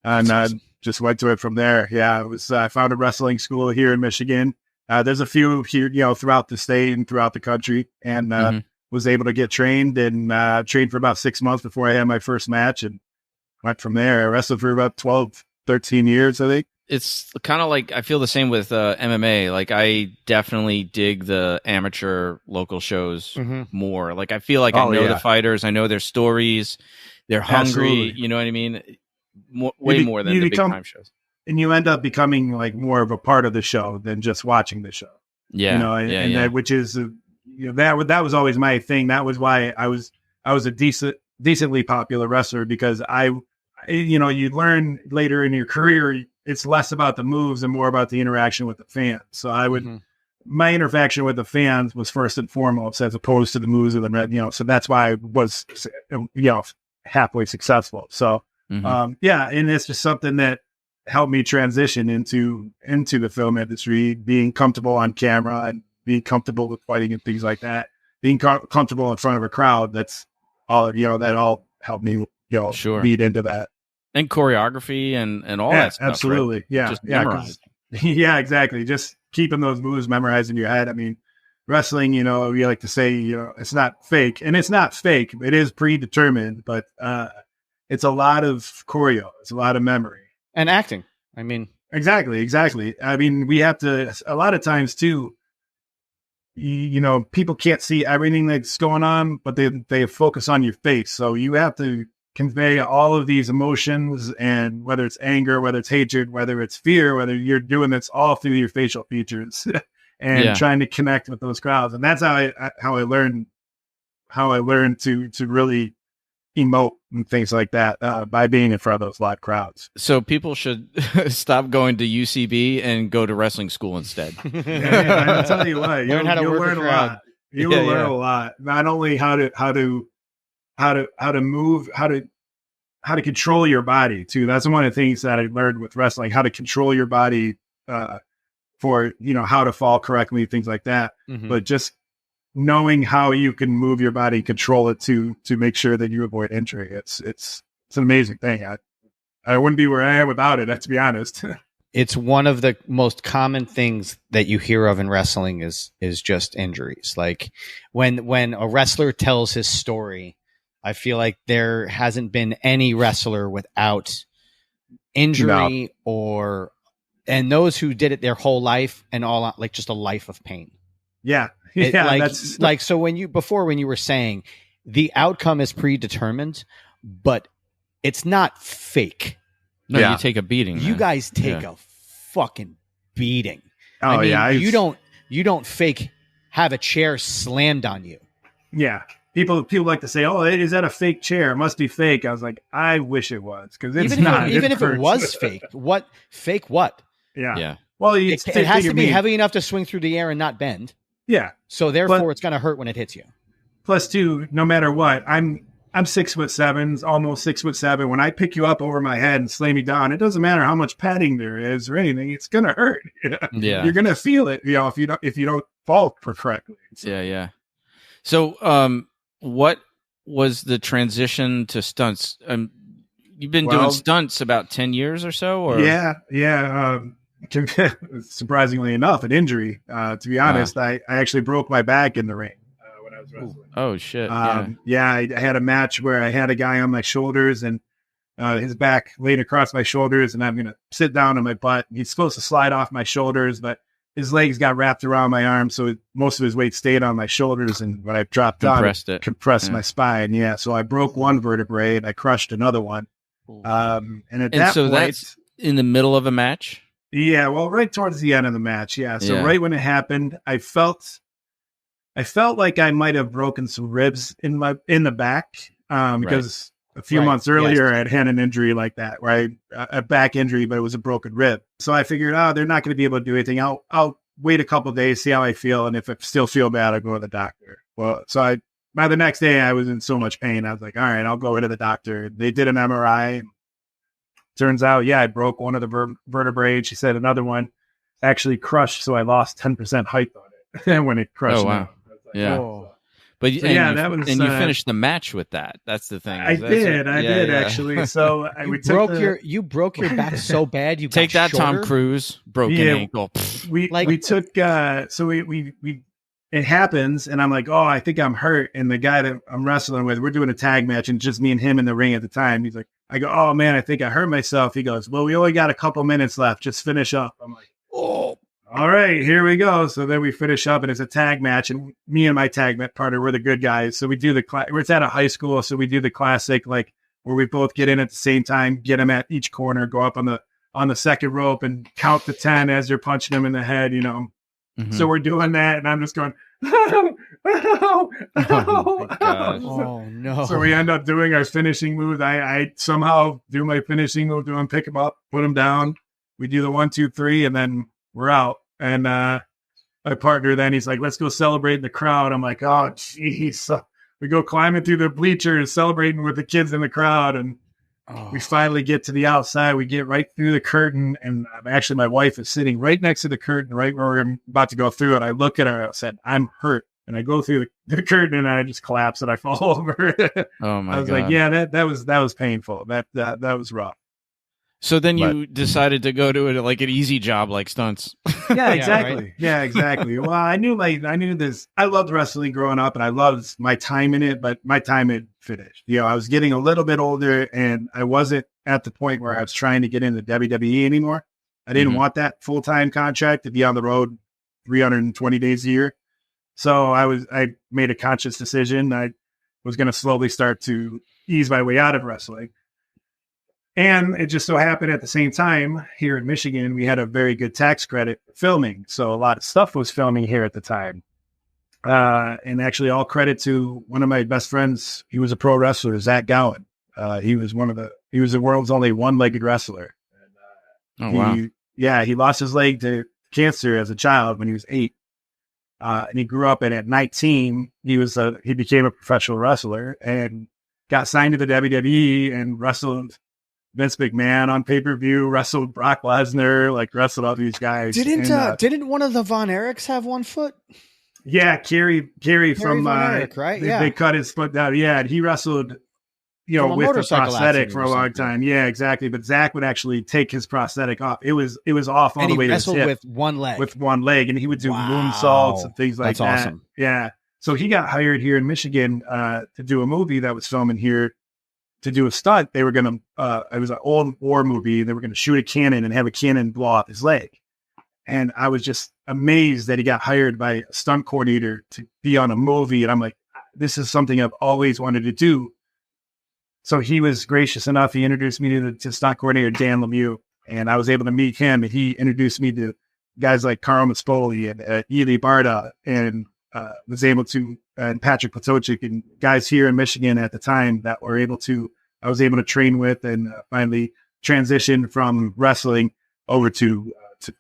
Speaker 3: and just went to it from there. Yeah, it was. I found a wrestling school here in Michigan. There's a few here, throughout the state and throughout the country, and was able to get trained and trained for about 6 months before I had my first match, and went from there. I wrestled for about 12, 13 years, I think.
Speaker 1: It's kind of like, I feel the same with MMA. Like, I definitely dig the amateur local shows more. Like, I feel like I know the fighters, I know their stories, they're hungry.
Speaker 3: Absolutely.
Speaker 1: You know what I mean? Way more than the big time shows.
Speaker 3: And you end up becoming like more of a part of the show than just watching the show.
Speaker 1: Yeah.
Speaker 3: That, which is, that was always my thing. That was why I was a decently popular wrestler, because you learn later in your career, it's less about the moves and more about the interaction with the fans. So my interaction with the fans was first and foremost, as opposed to the moves of the, so that's why I was, halfway successful. So, and it's just something that helped me transition into the film industry, being comfortable on camera and being comfortable with fighting and things like that, being comfortable in front of a crowd. That's all, that all helped me, lead into that.
Speaker 1: And choreography and all that stuff.
Speaker 3: Absolutely.
Speaker 1: Right?
Speaker 3: Yeah.
Speaker 1: Just memorized.
Speaker 3: Yeah, exactly. Just keeping those moves memorized in your head. I mean, wrestling, we like to say, it's not fake, and it's not fake. It is predetermined, but it's a lot of choreo. It's a lot of memory.
Speaker 2: And acting. I mean,
Speaker 3: exactly. I mean, we have to, a lot of times too, people can't see everything that's going on, but they focus on your face. So you have to convey all of these emotions, and whether it's anger, whether it's hatred, whether it's fear, whether you're doing this all through your facial features and trying to connect with those crowds. And that's how I learned to really emote and things like that, by being in front of those live crowds.
Speaker 1: So people should stop going to UCB and go to wrestling school instead.
Speaker 3: I'll tell you what, you'll learn a lot. You will learn a lot. Not only how to move, how to control your body too. That's one of the things that I learned with wrestling, how to control your body for, how to fall correctly, things like that. But just knowing how you can move your body, control it to make sure that you avoid injury. It's an amazing thing. I wouldn't be where I am without it, to be honest.
Speaker 2: It's one of the most common things that you hear of in wrestling is just injuries. Like when a wrestler tells his story, I feel like there hasn't been any wrestler without injury and those who did it their whole life and all, like, just a life of pain.
Speaker 3: Yeah.
Speaker 2: That's like, so when you were saying the outcome is predetermined, but it's not fake.
Speaker 1: No, you take a beating.
Speaker 2: You guys take a fucking beating.
Speaker 3: Oh,
Speaker 2: I mean,
Speaker 3: yeah.
Speaker 2: You don't fake have a chair slammed on you.
Speaker 3: Yeah. People like to say, "Oh, is that a fake chair? It must be fake." I was like, I wish it was, because it's not.
Speaker 2: Even if it was fake, what? Fake what?
Speaker 3: Yeah. Well,
Speaker 2: it has to be heavy enough to swing through the air and not bend.
Speaker 3: Yeah.
Speaker 2: So therefore, it's going to hurt when it hits you.
Speaker 3: Plus, too, no matter what, I'm 6'7", almost 6'7". When I pick you up over my head and slam you down, it doesn't matter how much padding there is or anything. It's going to hurt.
Speaker 1: Yeah.
Speaker 3: You're going to feel it, if you don't fall correctly. So.
Speaker 1: Yeah. So, what was the transition to stunts? you've been doing stunts about 10 years or so, or
Speaker 3: yeah. Surprisingly enough, an injury. To be honest, I actually broke my back in the ring when I was wrestling.
Speaker 1: Oh shit!
Speaker 3: I had a match where I had a guy on my shoulders and his back laid across my shoulders, and I'm gonna sit down on my butt. He's supposed to slide off my shoulders, but his legs got wrapped around my arm, so most of his weight stayed on my shoulders. And when I dropped down, it compressed my spine. Yeah, so I broke one vertebrae and I crushed another one. And that point,
Speaker 1: that's in the middle of a match.
Speaker 3: Yeah, well, right towards the end of the match. Yeah, so right when it happened, I felt like I might have broken some ribs in the back because a few months earlier I had an injury like that, where a back injury, but it was a broken rib. So I figured, they're not going to be able to do anything. I'll wait a couple of days, see how I feel, and if I still feel bad, I'll go to the doctor. Well, so by the next day, I was in so much pain. I was like, all right, I'll go to the doctor. They did an MRI. Turns out, I broke one of the vertebrae. She said another one actually crushed, so I lost 10% height on it when it crushed.
Speaker 1: Oh, wow. But you finished the match with that. That's the thing.
Speaker 3: I did actually. So
Speaker 2: you broke your back so bad you
Speaker 1: take that,
Speaker 2: shorter?
Speaker 1: Tom Cruise broken ankle.
Speaker 3: We took it happens, and I'm like, I think I'm hurt. And the guy that I'm wrestling with, we're doing a tag match, and just me and him in the ring at the time. He's like, I go, oh man, I think I hurt myself. He goes, well, we only got a couple minutes left. Just finish up. I'm like, all right, here we go. So then we finish up, and it's a tag match, and me and my tag partner, we're the good guys. So we do it's at a high school, so we do the classic, like where we both get in at the same time, get them at each corner, go up on the second rope, and count to 10 as you're punching them in the head, Mm-hmm. So we're doing that, and I'm just going, oh
Speaker 2: no.
Speaker 3: So we end up doing our finishing move. I somehow do my finishing move, pick him up, put him down. We do the 1, 2, 3, and then we're out. And my partner then, he's like, let's go celebrate in the crowd. I'm like, oh, jeez. So we go climbing through the bleachers, celebrating with the kids in the crowd. And we finally get to the outside. We get right through the curtain. And actually, my wife is sitting right next to the curtain, right where we're about to go through it. I look at her, I said, I'm hurt. And I go through the curtain, and I just collapse and I fall over.
Speaker 1: Oh my God.
Speaker 3: I was like, yeah, that was painful. That was rough.
Speaker 1: So then you decided to go to it like an easy job, like stunts.
Speaker 3: Yeah, exactly. Yeah, exactly. Well, I knew this. I loved wrestling growing up, and I loved my time in it, but my time had finished. I was getting a little bit older, and I wasn't at the point where I was trying to get into WWE anymore. I didn't want that full-time contract to be on the road 320 days a year. So I made a conscious decision. I was going to slowly start to ease my way out of wrestling. And it just so happened at the same time here in Michigan, we had a very good tax credit for filming. So a lot of stuff was filming here at the time. And actually all credit to one of my best friends. He was a pro wrestler, Zach Gowen. He was the world's only one-legged wrestler.
Speaker 1: Wow.
Speaker 3: He lost his leg to cancer as a child when he was 8. And he grew up, and at 19, he became a professional wrestler and got signed to the WWE and wrestled Vince McMahon on pay-per-view, wrestled Brock Lesnar, wrestled all these guys.
Speaker 2: Didn't one of the Von Erichs have one foot?
Speaker 3: Yeah, Kerry from
Speaker 2: Von Erich, right?
Speaker 3: They cut his foot down. Yeah, and he wrestled, with the prosthetic for a long time. Yeah, exactly. But Zach would actually take his prosthetic off. It was off all the way to his hip.
Speaker 2: With one leg,
Speaker 3: and he would do moonsaults and things like that.
Speaker 2: That's awesome.
Speaker 3: Yeah. So he got hired here in Michigan to do a movie that was filming here. To do a stunt, they were going to, it was an old war movie. They were going to shoot a cannon and have a cannon blow off his leg. And I was just amazed that he got hired by a stunt coordinator to be on a movie. And I'm like, this is something I've always wanted to do. So he was gracious enough. He introduced me to stunt coordinator Dan Lemieux, and I was able to meet him. And he introduced me to guys like Carl Maspoli and Ely Barda, and was able to, and Patrick Potochik, and guys here in Michigan at the time that I was able to train with, and finally transition from wrestling over to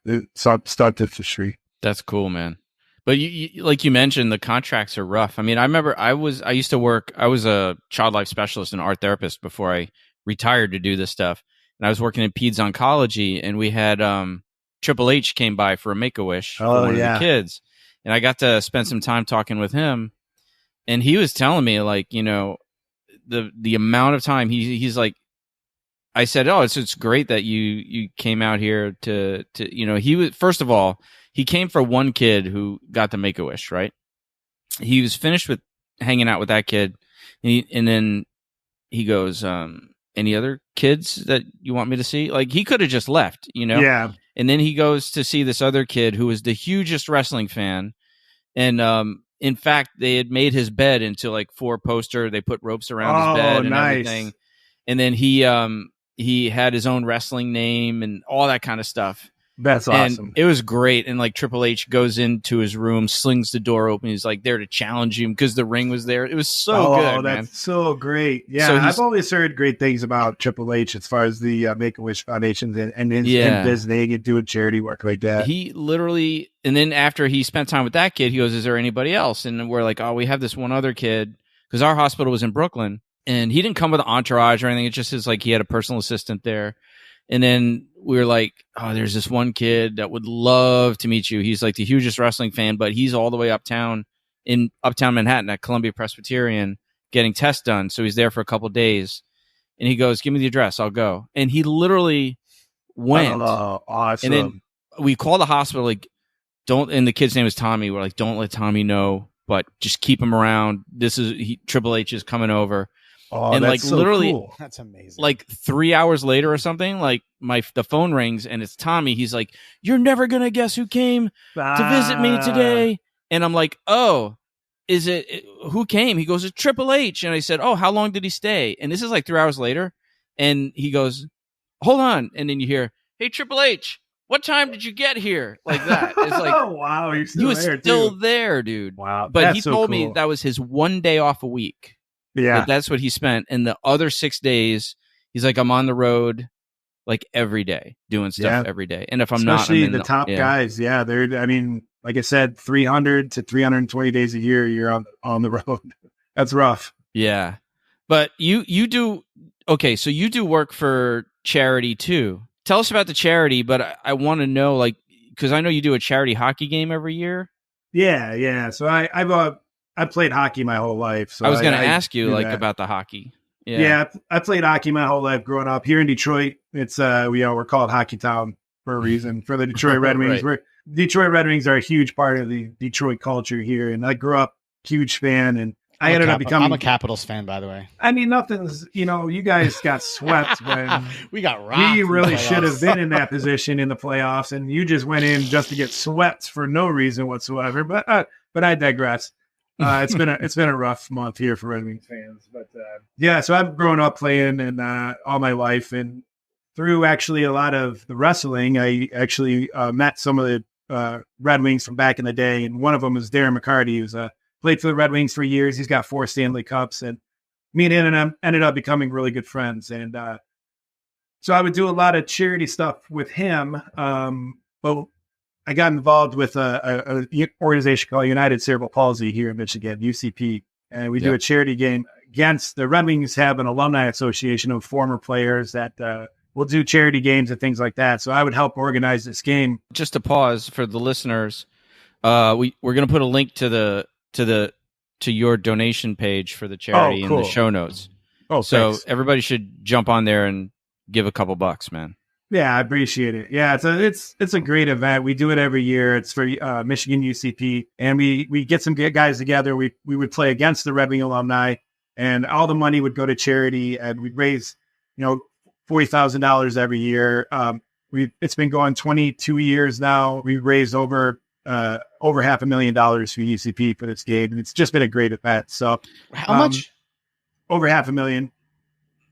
Speaker 3: the stunt industry.
Speaker 1: That's cool, man. But you, like you mentioned, the contracts are rough. I mean, I remember I was a child life specialist and art therapist before I retired to do this stuff. And I was working in peds oncology, and we had Triple H came by for a Make-A-Wish for one of the kids. And I got to spend some time talking with him, and he was telling me, the amount of time he's like, I said, "Oh, it's great that you came out here to he was, first of all, he came for one kid who got the Make-A-Wish, right? He was finished with hanging out with that kid, and then he goes, any other kids that you want me to see? Like, he could have just left,
Speaker 3: Yeah.
Speaker 1: And then he goes to see this other kid who was the hugest wrestling fan, and in fact, they had made his bed into like 4-poster. They put ropes around his bed and everything, and then he had his own wrestling name and all that kind of stuff.
Speaker 3: That's awesome.
Speaker 1: And it was great. And like Triple H goes into his room, slings the door open. He's like there to challenge him because the ring was there. It was so good. Oh, that's
Speaker 3: so great. Yeah. So I've always heard great things about Triple H as far as the Make-A-Wish Foundations and visiting and doing charity work like that.
Speaker 1: He literally, and then after he spent time with that kid, he goes, "Is there anybody else?" And we're like, "Oh, we have this one other kid," because our hospital was in Brooklyn. And he didn't come with an entourage or anything. It just is like he had a personal assistant there. And then we were like, "Oh, there's this one kid that would love to meet you. He's like the hugest wrestling fan, but he's all the way uptown in uptown Manhattan at Columbia Presbyterian getting tests done. So he's there for a couple of days." And he goes, "Give me the address. I'll go." And he literally went.
Speaker 3: Oh, awesome.
Speaker 1: And then we called the hospital, like, and the kid's name is Tommy. We're like, "Don't let Tommy know, but just keep him around. Triple H is coming over."
Speaker 3: Oh,
Speaker 1: and
Speaker 3: that's
Speaker 1: like
Speaker 3: so
Speaker 1: literally,
Speaker 3: cool.
Speaker 2: That's amazing.
Speaker 1: Like 3 hours later or something, like the phone rings and it's Tommy. He's like, "You're never gonna guess who came to visit me today." And I'm like, "Oh, who came?" He goes, "It's Triple H." And I said, "Oh, how long did he stay?" And this is like 3 hours later, and he goes, "Hold on," and then you hear, "Hey, Triple H, what time did you get here?" Like that. It's like,
Speaker 3: oh wow, he was
Speaker 1: still there, dude.
Speaker 3: Wow,
Speaker 1: but he told me that was his one day off a week.
Speaker 3: Yeah,
Speaker 1: that's what he spent. And the other 6 days, he's like, "I'm on the road like every day, doing stuff every day." And if I'm
Speaker 3: especially
Speaker 1: not, I'm
Speaker 3: the top guys, they're. I mean, like I said, 300 to 320 days a year, you're on the road. That's rough.
Speaker 1: Yeah, but you do okay. So you do work for charity too. Tell us about the charity. But I want to know, like, because I know you do a charity hockey game every year.
Speaker 3: Yeah. So I played hockey my whole life. So
Speaker 1: I was going to ask you about the hockey.
Speaker 3: Yeah, I played hockey my whole life growing up here in Detroit. It's we're called Hockey Town for a reason, for the Detroit Red Wings.
Speaker 1: Right.
Speaker 3: Detroit Red Wings are a huge part of the Detroit culture here, and I grew up huge fan, and I ended up becoming.
Speaker 2: I'm a Capitals fan, by the way.
Speaker 3: I mean, nothing's. You guys got swept when
Speaker 2: we got rocked.
Speaker 3: We really should have been in that position in the playoffs, and you just went in just to get swept for no reason whatsoever. But I digress. It's been a rough month here for Red Wings fans, but so I've grown up playing and all my life, and through actually a lot of the wrestling, I actually met some of the Red Wings from back in the day, and one of them was Darren McCarty, who's played for the Red Wings for years. He's got 4 Stanley Cups, and me and him ended up becoming really good friends, and so I would do a lot of charity stuff with him, but I got involved with a organization called United Cerebral Palsy here in Michigan, UCP, and we do a charity game against the Red Wings. Have an alumni association of former players that will do charity games and things like that. So I would help organize this game.
Speaker 1: Just to pause for the listeners, we're going to put a link to your donation page for the charity in the show notes.
Speaker 3: Oh,
Speaker 1: so
Speaker 3: thanks.
Speaker 1: Everybody should jump on there and give a couple bucks, man.
Speaker 3: Yeah, I appreciate it. Yeah, it's a great event. We do it every year. It's for Michigan UCP, and we get some guys together. We would play against the Red Wing alumni, and all the money would go to charity, and we'd raise $40,000 every year. It's been going 22 years now. We've raised over $500,000 for UCP for this game, and it's just been a great event. So
Speaker 2: how much?
Speaker 3: Over $500,000.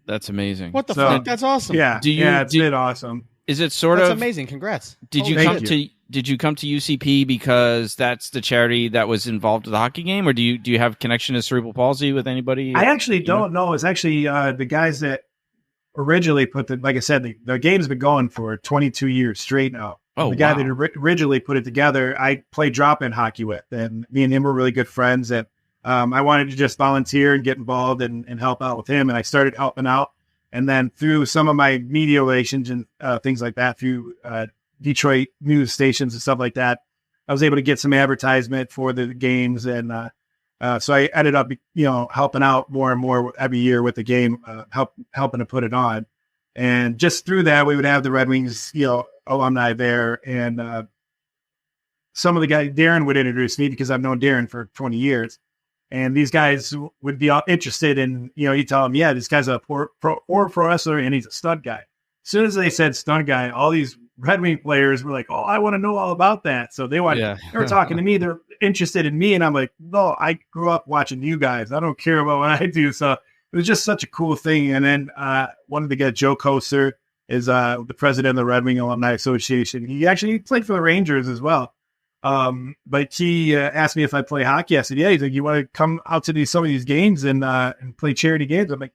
Speaker 1: That's amazing.
Speaker 2: What the fuck? That's awesome.
Speaker 3: Yeah. It's been awesome.
Speaker 1: Is it sort
Speaker 2: That's
Speaker 1: of
Speaker 2: amazing? Congrats.
Speaker 1: Did you come to UCP because that's the charity that was involved with the hockey game, or do you have connection to cerebral palsy with anybody?
Speaker 3: I actually don't know. It's actually the guys that originally put like I said, the game's been going for 22 years straight now.
Speaker 1: Oh,
Speaker 3: the guy that originally put it together, I played drop-in hockey with, and me and him were really good friends. And I wanted to just volunteer and get involved and help out with him. And I started helping out. And then through some of my media relations and things like that, through Detroit news stations and stuff like that, I was able to get some advertisement for the games. And so I ended up, helping out more and more every year with the game, helping to put it on. And just through that, we would have the Red Wings, alumni there. And some of the guys, Darren would introduce me because I've known Darren for 20 years. And these guys would be interested in, you tell them, yeah, this guy's a pro wrestler and he's a stunt guy. As soon as they said stunt guy, all these Red Wing players were like, oh, I want to know all about that. So they were talking to me. They're interested in me. And I'm like, no, I grew up watching you guys. I don't care about what I do. So it was just such a cool thing. And then one of the guys, Joe Koepfer, is the president of the Red Wing Alumni Association. He played for the Rangers as well. But he asked me if I play hockey. I said, yeah. He's like, you want to come out to some of these games and play charity games? I'm like,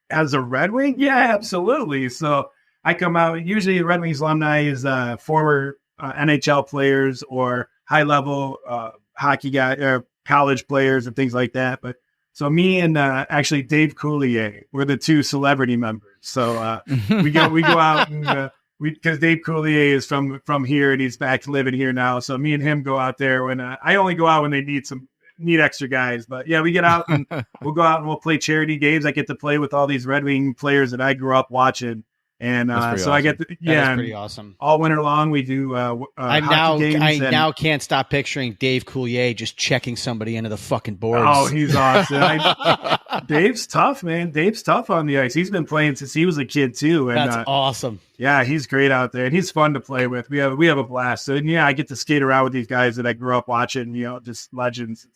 Speaker 3: as a Red Wing? Yeah, absolutely. So I come out. Usually Red Wings alumni is former NHL players or high-level hockey guy, college players and things like that. But so me and actually Dave Coulier, we're the two celebrity members. So we go out and because Dave Coulier is from here and he's back living here now. So me and him go out there when I only go out when they need extra guys. But yeah, we get out and we'll go out and we'll play charity games. I get to play with all these Red Wing players that I grew up watching. And so
Speaker 2: awesome.
Speaker 3: I get
Speaker 2: that's pretty awesome.
Speaker 3: All winter long we do
Speaker 2: I now can't stop picturing Dave Coulier just checking somebody into the fucking boards.
Speaker 3: Oh, he's awesome. Dave's tough, man. Dave's tough on the ice. He's been playing since he was a kid too. And
Speaker 2: that's awesome.
Speaker 3: Yeah, he's great out there and he's fun to play with. We have a blast. So I get to skate around with these guys that I grew up watching, just legends.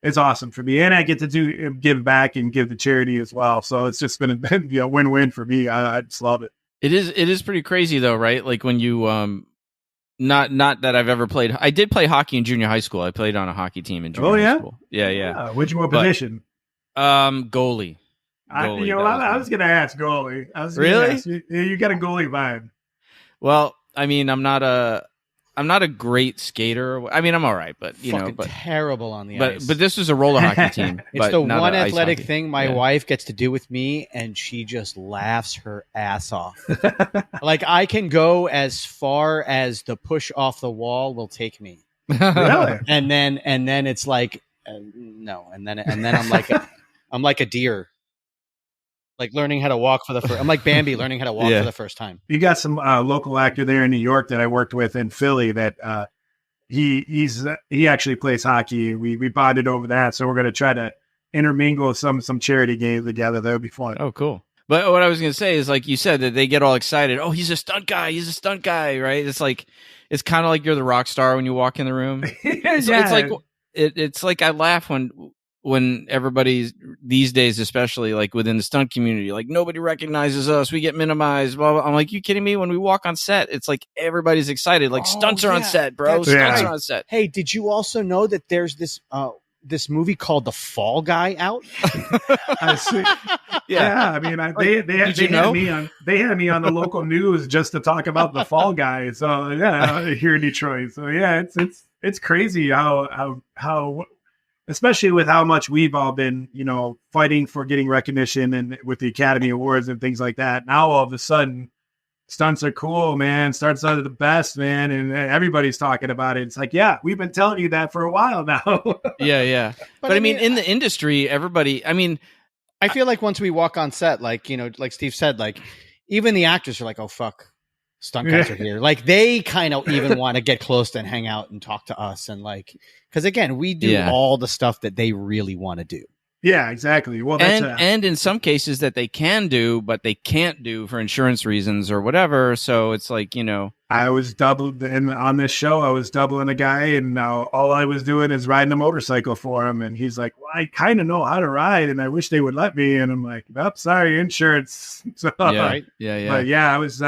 Speaker 3: It's awesome for me. And I get to give back and give to charity as well. So it's just been a win-win for me. I just love it.
Speaker 1: It is pretty crazy though, right? Like when you not that I've ever played. I did play hockey in junior high school. I played on a hockey team in junior high school. Yeah.
Speaker 3: Which position?
Speaker 1: Goalie.
Speaker 3: I was going to ask goalie.
Speaker 1: Really?
Speaker 3: You got a goalie vibe.
Speaker 1: Well, I mean, I'm not a great skater. I mean, I'm all right, but
Speaker 2: terrible on the ice.
Speaker 1: But this was a roller hockey team.
Speaker 2: It's the one athletic thing my wife gets to do with me, and she just laughs her ass off. Like I can go as far as the push off the wall will take me.
Speaker 3: Really?
Speaker 2: And then it's like no, and then I'm like a deer. Like learning how to walk for the first. I'm like Bambi learning how to walk for the first time.
Speaker 3: You got some local actor there in New York that I worked with in Philly that he actually plays hockey. We bonded over that, so we're going to try to intermingle some charity games together. That would be fun.
Speaker 1: Oh, cool. But what I was going to say is, like you said, that they get all excited. Oh, he's a stunt guy. He's a stunt guy, right? It's like it's kind of like you're the rock star when you walk in the room. It's like I laugh when everybody's these days, especially like within the stunt community, like nobody recognizes us, we get minimized, blah, blah. I'm like, you kidding me? When we walk on set, it's like everybody's excited, like stunts are on set, bro. Stunts are on set.
Speaker 2: Hey, did you also know that there's this movie called The Fall Guy out?
Speaker 3: I see. Yeah, I mean, they had me on the local news just to talk about The Fall Guy. So yeah, here in Detroit. So yeah, it's crazy how especially with how much we've all been, fighting for getting recognition and with the Academy Awards and things like that. Now, all of a sudden, stunts are cool, man. Stunts are the best, man. And everybody's talking about it. It's like, yeah, we've been telling you that for a while now.
Speaker 1: Yeah. But I mean, in the industry, everybody,
Speaker 2: I feel like once we walk on set, like Steve said, like even the actors are like, oh, fuck. Stunt guys are here. Like they kind of even want to get close and hang out and talk to us. And like, because again, we do all the stuff that they really want to do.
Speaker 3: Yeah, exactly. Well, that's
Speaker 1: and in some cases that they can do, but they can't do for insurance reasons or whatever. So it's like,
Speaker 3: I was doubled on this show. I was doubling a guy, and now all I was doing is riding a motorcycle for him. And he's like, well, I kind of know how to ride, and I wish they would let me. And I'm like, oh, sorry, insurance. So,
Speaker 1: yeah.
Speaker 3: But yeah, I was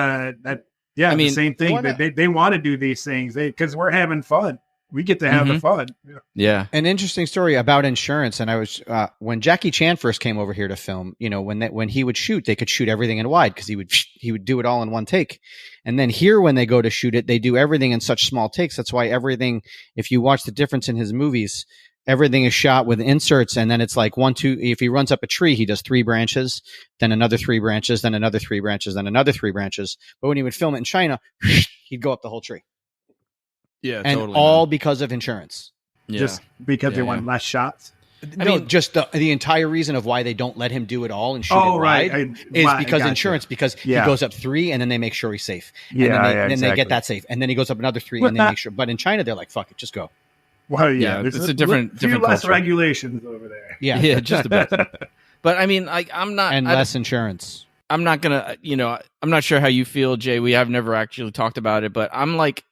Speaker 3: Yeah, the same thing. They want to do these things because we're having fun. We get to have the fun.
Speaker 1: Yeah.
Speaker 2: An interesting story about insurance. And I was when Jackie Chan first came over here to film. When he would shoot, they could shoot everything in wide because he would do it all in one take. And then here, when they go to shoot it, they do everything in such small takes. That's why everything. If you watch the difference in his movies, everything is shot with inserts, and then it's like 1, 2. If he runs up a tree, he does 3 branches, then another 3 branches, then another 3 branches, then another 3 branches. But when he would film it in China, he'd go up the whole tree.
Speaker 1: Yeah,
Speaker 2: and
Speaker 1: totally.
Speaker 2: All because of insurance.
Speaker 3: Just because they want less shots.
Speaker 2: just the entire reason of why they don't let him do it all and shoot it wide is because insurance. Because he goes up 3 and then they make sure he's safe. And then they get that safe, and then he goes up another 3 and they make sure. But in China, they're like, "Fuck it, just go."
Speaker 3: Well, yeah,
Speaker 1: it's a different
Speaker 3: less
Speaker 1: culture.
Speaker 3: regulations over there.
Speaker 1: Yeah, just a bit. But I mean, like, I'm not
Speaker 2: less insurance.
Speaker 1: I'm not gonna, I'm not sure how you feel, Jay. We have never actually talked about it, but I'm like,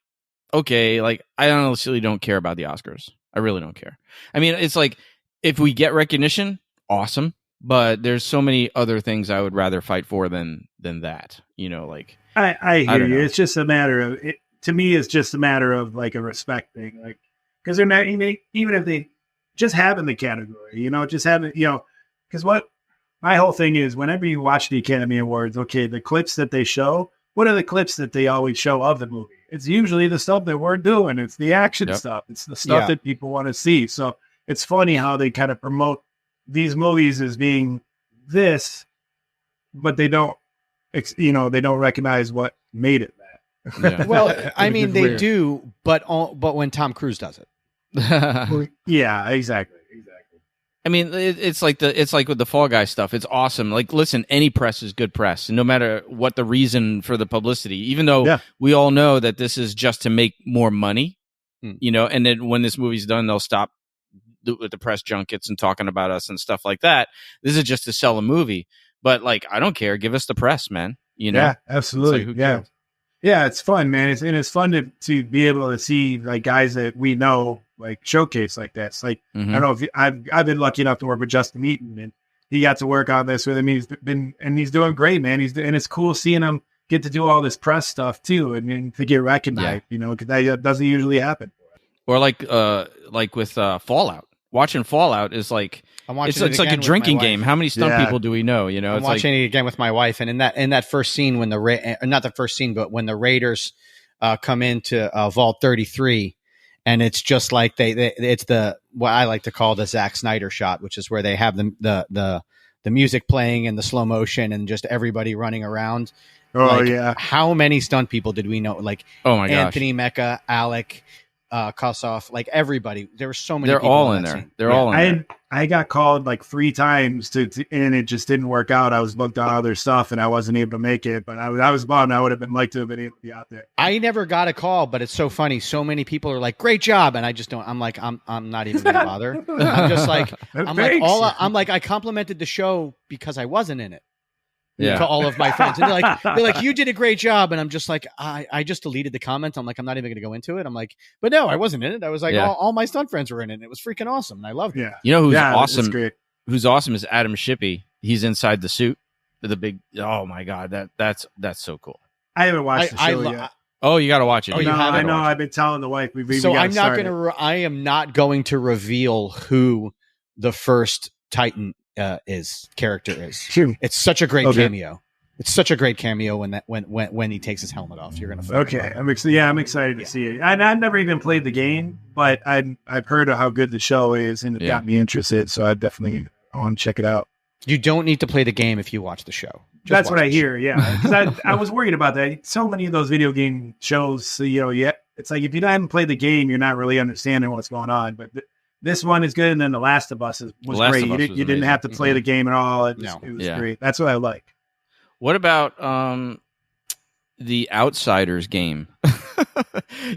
Speaker 1: okay, like, I honestly don't care about the Oscars. I really don't care. I mean, it's like, if we get recognition, awesome. But there's so many other things I would rather fight for than that. Like,
Speaker 3: I hear you. It's just a matter of it. To me, it's just a matter of like a respect thing, like, because they're not even if they just have in the category, just have it, because what my whole thing is, whenever you watch the Academy Awards, okay, the clips that they show, what are the clips that they always show of the movie? It's usually the stuff that we're doing. It's the action stuff. It's the stuff that people want to see. So it's funny how they kind of promote these movies as being this, but they don't, they don't recognize what made it that.
Speaker 2: Yeah. Well, I mean, they do, but when Tom Cruise does it.
Speaker 3: Yeah, exactly.
Speaker 1: I mean, it's like with the Fall Guy stuff. It's awesome. Like, listen, any press is good press, no matter what the reason for the publicity. Even though we all know that this is just to make more money, and then when this movie's done, they'll stop with the press junkets and talking about us and stuff like that. This is just to sell a movie. But like, I don't care. Give us the press, man. Yeah,
Speaker 3: absolutely. Like, yeah, it's fun, man. It's fun to be able to see like guys that we know like showcase like that. It's like, I don't know if I've been lucky enough to work with Justin Eaton, and he got to work on this with him. He's doing great, man. And it's cool seeing him get to do all this press stuff too, and to get recognized, because that doesn't usually happen.
Speaker 1: Or like with Fallout. Watching Fallout is like, it's like a drinking game. How many stunt people do we know?
Speaker 2: I'm watching it again with my wife, and in that first scene when not the first scene, but when the Raiders come into Vault 33, and it's just like it's what I like to call the Zack Snyder shot, which is where they have the music playing and the slow motion and just everybody running around. How many stunt people did we know? Like, oh my gosh, Anthony Mecca, Alec. Kossoff, like everybody. There were so many.
Speaker 1: They're
Speaker 2: people
Speaker 1: all in there. Scene. They're all in there.
Speaker 3: I got called like 3 times and it just didn't work out. I was booked on other stuff and I wasn't able to make it. But I was bummed. I would have liked to have been able to be out there.
Speaker 2: I never got a call, but it's so funny. So many people are like, "Great job," and I just don't. I'm like, I'm not even gonna bother. I'm just like, I complimented the show because I wasn't in it. To all of my friends, and they're like, you did a great job, and I'm just like, I just deleted the comment. I'm like, I'm not even going to go into it. I'm like, but no, I wasn't in it. I was like, all my stunt friends were in it. And it was freaking awesome, and I loved it.
Speaker 3: Yeah,
Speaker 1: you know who's awesome? Great. Who's awesome is Adam Shippey. He's inside the suit, the big. Oh my god, that's so cool.
Speaker 3: I haven't watched the show yet.
Speaker 1: Oh, you got to watch it.
Speaker 3: Oh, I know. I've been telling the wife.
Speaker 2: I am not going to reveal who the first Titan character is.
Speaker 3: True.
Speaker 2: It's such a great cameo. It's such a great cameo when he takes his helmet off. You're gonna
Speaker 3: I'm excited to see it. I've never even played the game, but I've heard of how good the show is, and it got me interested. So I definitely want to check it out.
Speaker 2: You don't need to play the game if you watch the show.
Speaker 3: That's what I hear. Yeah, because I was worried about that. So many of those video game shows, it's like if you haven't played the game, you're not really understanding what's going on. But this one is good, and then The Last of Us was great. You didn't have to play the game at all. It was great. That's what I like.
Speaker 1: What about the Outsiders game?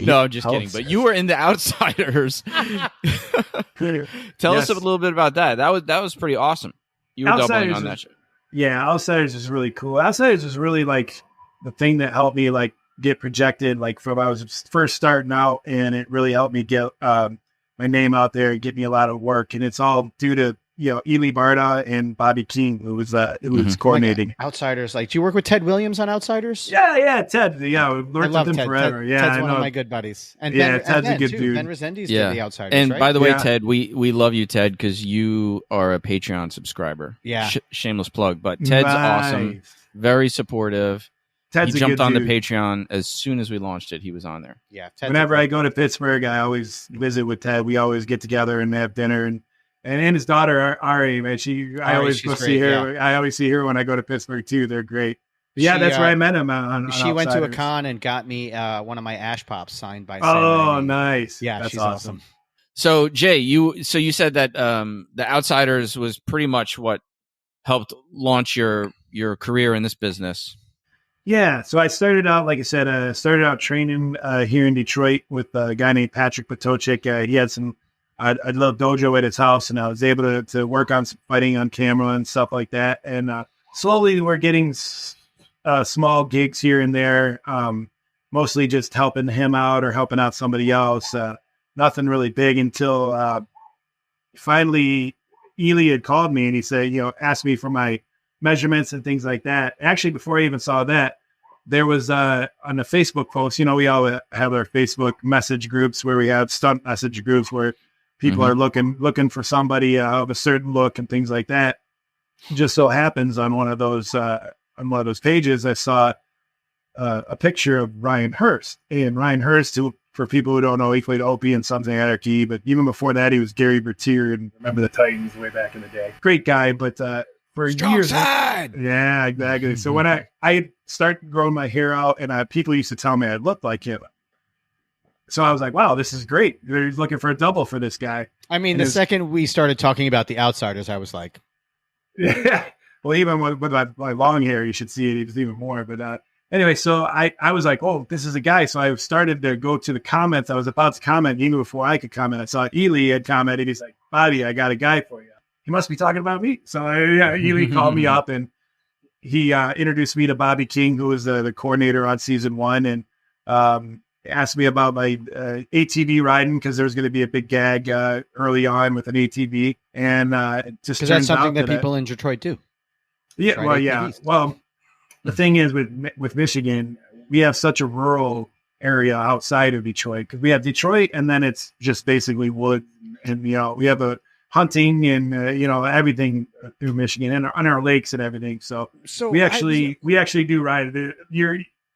Speaker 1: No, I'm just kidding. But you were in the Outsiders. Tell us a little bit about that. That was pretty awesome. You were doubling on that show.
Speaker 3: Yeah, Outsiders is really cool. Outsiders is really like the thing that helped me like get projected. Like from I was first starting out, and it really helped me get my name out there and get me a lot of work, and it's all due to Ely Barda and Bobby King, who was coordinating.
Speaker 2: Like Outsiders. Like, do you work with Ted Williams on Outsiders?
Speaker 3: Yeah, Ted. Yeah, we've worked with him
Speaker 2: Ted.
Speaker 3: forever.
Speaker 2: Ted's one of my good buddies. And
Speaker 3: Ted's a good dude.
Speaker 2: Ben Resendiz did the Outsiders.
Speaker 1: And
Speaker 2: right?
Speaker 1: by the way, Ted, we love you, Ted, because you are a Patreon subscriber.
Speaker 2: Yeah,
Speaker 1: shameless plug, but Ted's awesome, very supportive. He jumped on the Patreon as soon as we launched it. He was on there.
Speaker 2: Yeah.
Speaker 3: Whenever I go to Pittsburgh, I always visit with Ted. We always get together and have dinner. And his daughter, Ari, man, I always go see her. Yeah. I always see her when I go to Pittsburgh, too. They're great. But that's where I met him.
Speaker 2: She went to a con and got me one of my Ash Pops signed by Sam.
Speaker 3: Oh, nice.
Speaker 2: Yeah, she's awesome.
Speaker 1: So Jay, you said that The Outsiders was pretty much what helped launch your career in this business.
Speaker 3: Yeah, so I started out, like I said, started out training here in Detroit with a guy named Patrick Potochik. He had a little dojo at his house, and I was able to work on some fighting on camera and stuff like that. And slowly we're getting small gigs here and there, mostly just helping him out or helping out somebody else. Nothing really big until finally Ely had called me and he said, asked me for my measurements and things like that. Actually, before I even saw that, there was on the Facebook post, we all have our Facebook message groups where we have stunt message groups where people are looking for somebody of a certain look and things like that. Just so happens on one of those pages, I saw a picture of Ryan Hurst. And Ryan Hurst, who, for people who don't know, he played Opie in Sons of Anarchy, but even before that, he was Gary Bertier and Remember the Titans way back in the day. Great guy, but for
Speaker 2: Strong
Speaker 3: years.
Speaker 2: Side.
Speaker 3: Yeah, exactly. So when I started growing my hair out, and people used to tell me I looked like him. So I was like, wow, this is great. They're looking for a double for this guy.
Speaker 2: I mean, the second we started talking about The Outsiders, I was like,
Speaker 3: yeah. Well, even with my long hair, you should see it. It was even more. But anyway, so I was like, oh, this is a guy. So I started to go to the comments. I was about to comment even before I could comment. I saw Ely had commented. He's like, Bobby, I got a guy for you. He must be talking about me. So Ely called me up and he introduced me to Bobby King, who was the coordinator on season 1. And asked me about my ATV riding because there was going to be a big gag early on with an ATV. And just
Speaker 2: because that's something that people in Detroit do.
Speaker 3: Yeah. Well, yeah. Well, the thing is with Michigan, we have such a rural area outside of Detroit because we have Detroit and then it's just basically wood and, we have a hunting and, everything through Michigan and on our lakes and everything. So we actually do ride it.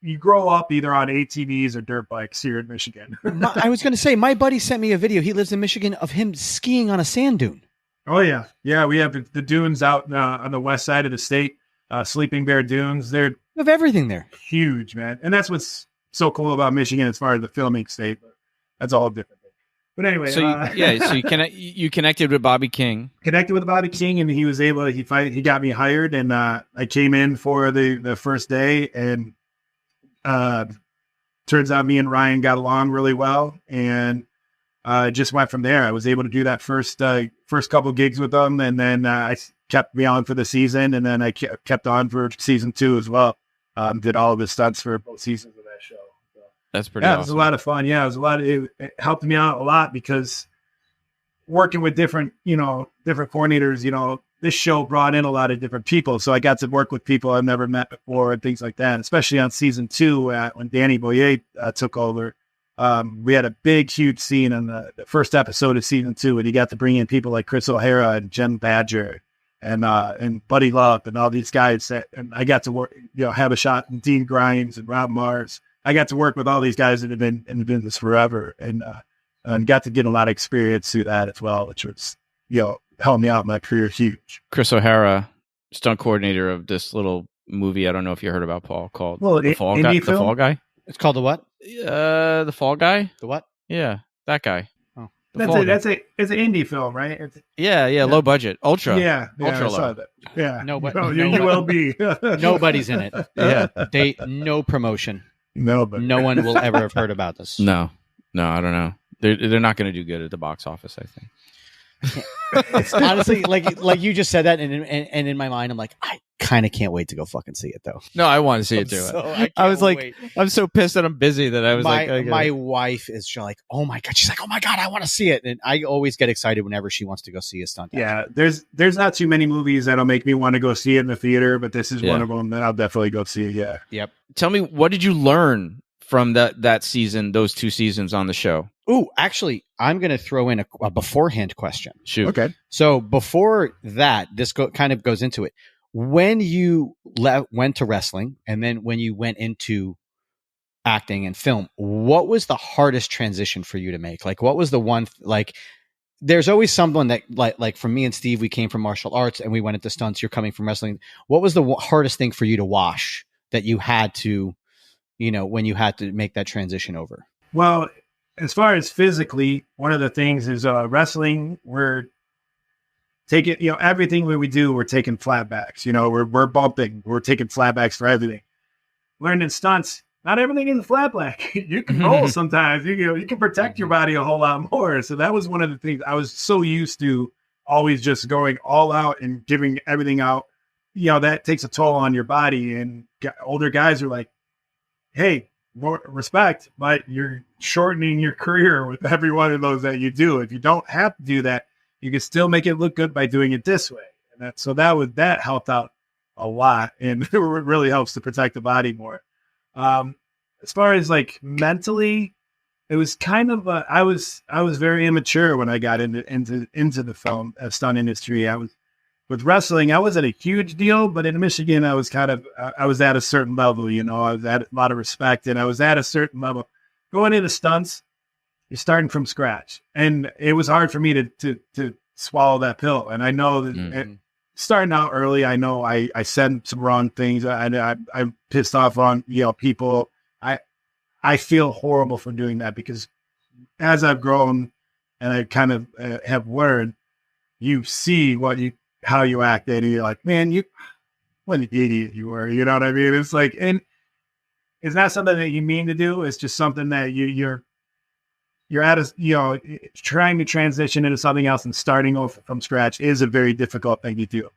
Speaker 3: You grow up either on ATVs or dirt bikes here in Michigan.
Speaker 2: I was going to say, my buddy sent me a video. He lives in Michigan of him skiing on a sand dune.
Speaker 3: Oh, yeah. Yeah, we have the dunes out on the west side of the state, Sleeping Bear Dunes. They're
Speaker 2: we have everything there.
Speaker 3: Huge, man. And that's what's so cool about Michigan as far as the filming state. But that's all different. But anyway.
Speaker 1: So, you connected with Bobby King.
Speaker 3: Connected with Bobby King, and he was able to, he got me hired, and I came in for the first day, and turns out me and Ryan got along really well, and just went from there. I was able to do that first couple gigs with them, and then I kept me on for the season, and then I kept on for season 2 as well. Did all of the stunts for both seasons of that show. So,
Speaker 1: that's pretty awesome.
Speaker 3: It was a lot of fun. Yeah, it helped me out a lot because working with different coordinators, this show brought in a lot of different people. So I got to work with people I've never met before and things like that, especially on season 2 when Danny Boyer took over. We had a big, huge scene on the first episode of season 2, and you got to bring in people like Chris O'Hara and Jen Badger and Buddy Love and all these guys. And I got to work, have a shot in Dean Grimes and Rob Mars. I got to work with all these guys that have been in the business forever and got to get a lot of experience through that as well, which was, helped me out in my career huge.
Speaker 1: Chris O'Hara, stunt coordinator of this little movie. I don't know if you heard about, Paul, called The Fall Guy. The Fall Guy.
Speaker 2: It's called the what?
Speaker 1: The Fall Guy.
Speaker 2: The what?
Speaker 1: Yeah, that guy.
Speaker 3: Oh, it's an indie film, right?
Speaker 1: Yeah, low budget, ultra.
Speaker 3: Yeah,
Speaker 1: ultra low.
Speaker 3: Yeah,
Speaker 2: nobody. Nobody's in it. Yeah, no promotion.
Speaker 3: Nobody.
Speaker 2: No one will ever have heard about this.
Speaker 1: No, I don't know. They're not going to do good at the box office, I think.
Speaker 2: Honestly, like you just said that, and in my mind, I'm like, I kind of can't wait to go fucking see it, though.
Speaker 1: No, I want to see it too. I was like, I'm so pissed that I'm busy that I was
Speaker 2: my wife is like, oh my god, she's like, oh my god, I want to see it, and I always get excited whenever she wants to go see a stunt.
Speaker 3: Yeah, there's not too many movies that'll make me want to go see it in the theater, but this is one of them that I'll definitely go see. Yeah.
Speaker 2: Yep.
Speaker 1: Tell me, what did you learn from that season, those 2 seasons on the show?
Speaker 2: Ooh, actually, I'm going to throw in a beforehand question.
Speaker 1: Shoot.
Speaker 3: Okay.
Speaker 2: So before that, this kind of goes into it. When you went to wrestling and then when you went into acting and film, what was the hardest transition for you to make? Like, what was the one, there's always someone that like for me and Steve, we came from martial arts and we went into stunts. You're coming from wrestling. What was the hardest thing for you to wash that you had to, when you had to make that transition over?
Speaker 3: Well, as far as physically, one of the things is wrestling. We're taking, everything we do, we're taking flatbacks. We're bumping. We're taking flatbacks for everything. Learning stunts, not everything in the flatback. You can roll sometimes. You can protect your body a whole lot more. So that was one of the things I was so used to, always just going all out and giving everything out. That takes a toll on your body. And older guys are like, hey, more respect, but you're shortening your career with every one of those that you do. If you don't have to do that, you can still make it look good by doing it this way. And that helped out a lot, and it really helps to protect the body more. As far as like mentally, it was kind of I was very immature when I got into the film stunt industry. With wrestling, I wasn't a huge deal, but in Michigan, I was at a certain level. I was at a lot of respect, and I was at a certain level. Going into stunts, you're starting from scratch, and it was hard for me to swallow that pill. And I know that starting out early, I know I said some wrong things. I pissed off on people. I feel horrible for doing that, because as I've grown and I kind of have learned, you see how you acted, and you're like, man, what an idiot you were. You know what I mean? It's like, and it's not something that you mean to do. It's just something that you're at trying to transition into something else, and starting over from scratch is a very difficult thing to do.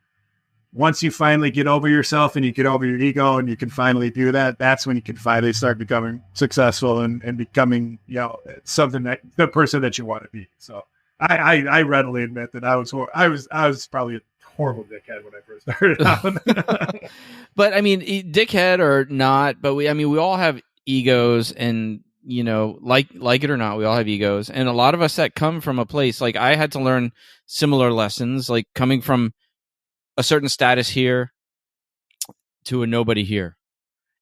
Speaker 3: Once you finally get over yourself and you get over your ego and you can finally do that, that's when you can finally start becoming successful and becoming, something that the person that you want to be. So I readily admit that I was probably a horrible dickhead when I first started out.
Speaker 1: But I mean, dickhead or not, but we all have egos, and like it or not, we all have egos, and a lot of us that come from a place, like I had to learn similar lessons, like coming from a certain status here to a nobody here,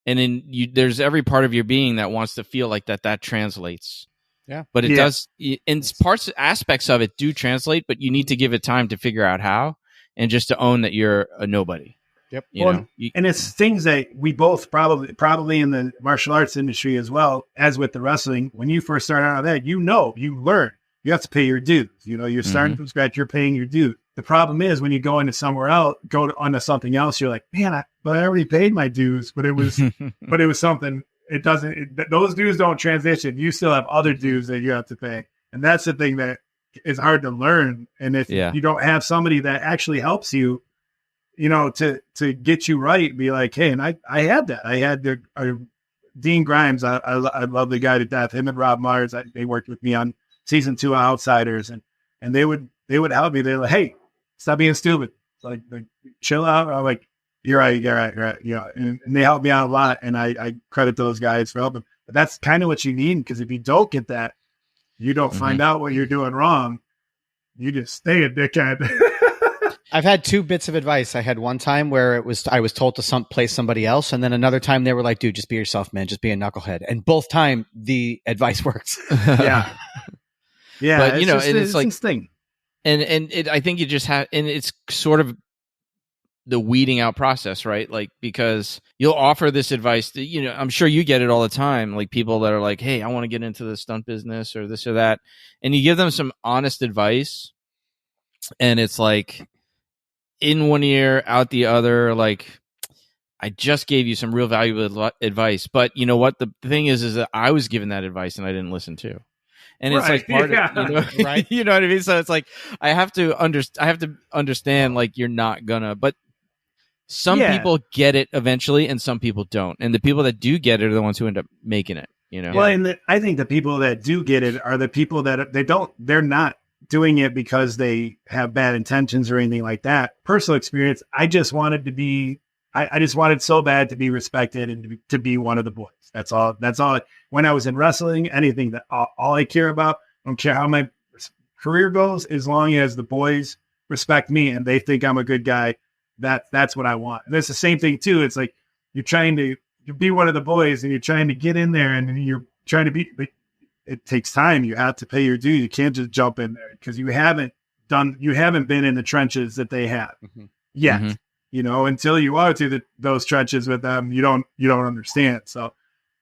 Speaker 1: and then there's every part of your being that wants to feel like that translates.
Speaker 2: Yeah,
Speaker 1: but it does, and aspects of it do translate, but you need to give it time to figure out how, and just to own that you're a nobody.
Speaker 2: Yep.
Speaker 3: And it's things that we both probably in the martial arts industry as well as with the wrestling. When you first start out of that, you learn, you have to pay your dues. You're starting from scratch, you're paying your dues. The problem is when you go into somewhere else, onto something else, you're like, man, I already paid my dues, but it was something. It doesn't. Those dues don't transition. You still have other dues that you have to pay, and that's the thing that is hard to learn. And if you don't have somebody that actually helps you, to get you right, be like, hey, and I had that. I had Dean Grimes. I love the guy to death. Him and Rob Mars. They worked with me on season 2 of Outsiders, and they would help me. They're like, hey, stop being stupid. Like chill out. I'm like, you're right. And they helped me out a lot, and I credit those guys for helping. But that's kind of what you need, because if you don't get that, you don't find out what you're doing wrong. You just stay a dickhead.
Speaker 2: I've had 2 bits of advice. I had one time where I was told to play somebody else, and then another time they were like, dude, just be yourself, man. Just be a knucklehead. And both time the advice works.
Speaker 3: Yeah.
Speaker 1: But
Speaker 3: it's like this thing.
Speaker 1: And I think you just have, and it's sort of the weeding out process, right? Like, because you'll offer this advice that, I'm sure you get it all the time. Like people that are like, hey, I want to get into the stunt business or this or that. And you give them some honest advice, and it's like in one ear, out the other. Like, I just gave you some real valuable advice, but you know what? The thing is that I was given that advice and I didn't listen to. And it's like part of, right? You know what I mean? So it's like, I have to understand, like, you're not gonna, but some people get it eventually and some people don't. And the people that do get it are the ones who end up making it,
Speaker 3: Well, and I think the people that do get it are the people that they're not doing it because they have bad intentions or anything like that. Personal experience. I just wanted to be, I just wanted so bad to be respected and to be one of the boys. That's all. When I was in wrestling, anything that all I care about, I don't care how my career goes, as long as the boys respect me and they think I'm a good guy, that's what I want. And it's the same thing too. It's like you're trying to be one of the boys and you're trying to get in there and you're trying to be, but it takes time. You have to pay your due. You can't just jump in there because you haven't been in the trenches that they have yet. Until you are through those trenches with them, you don't understand. So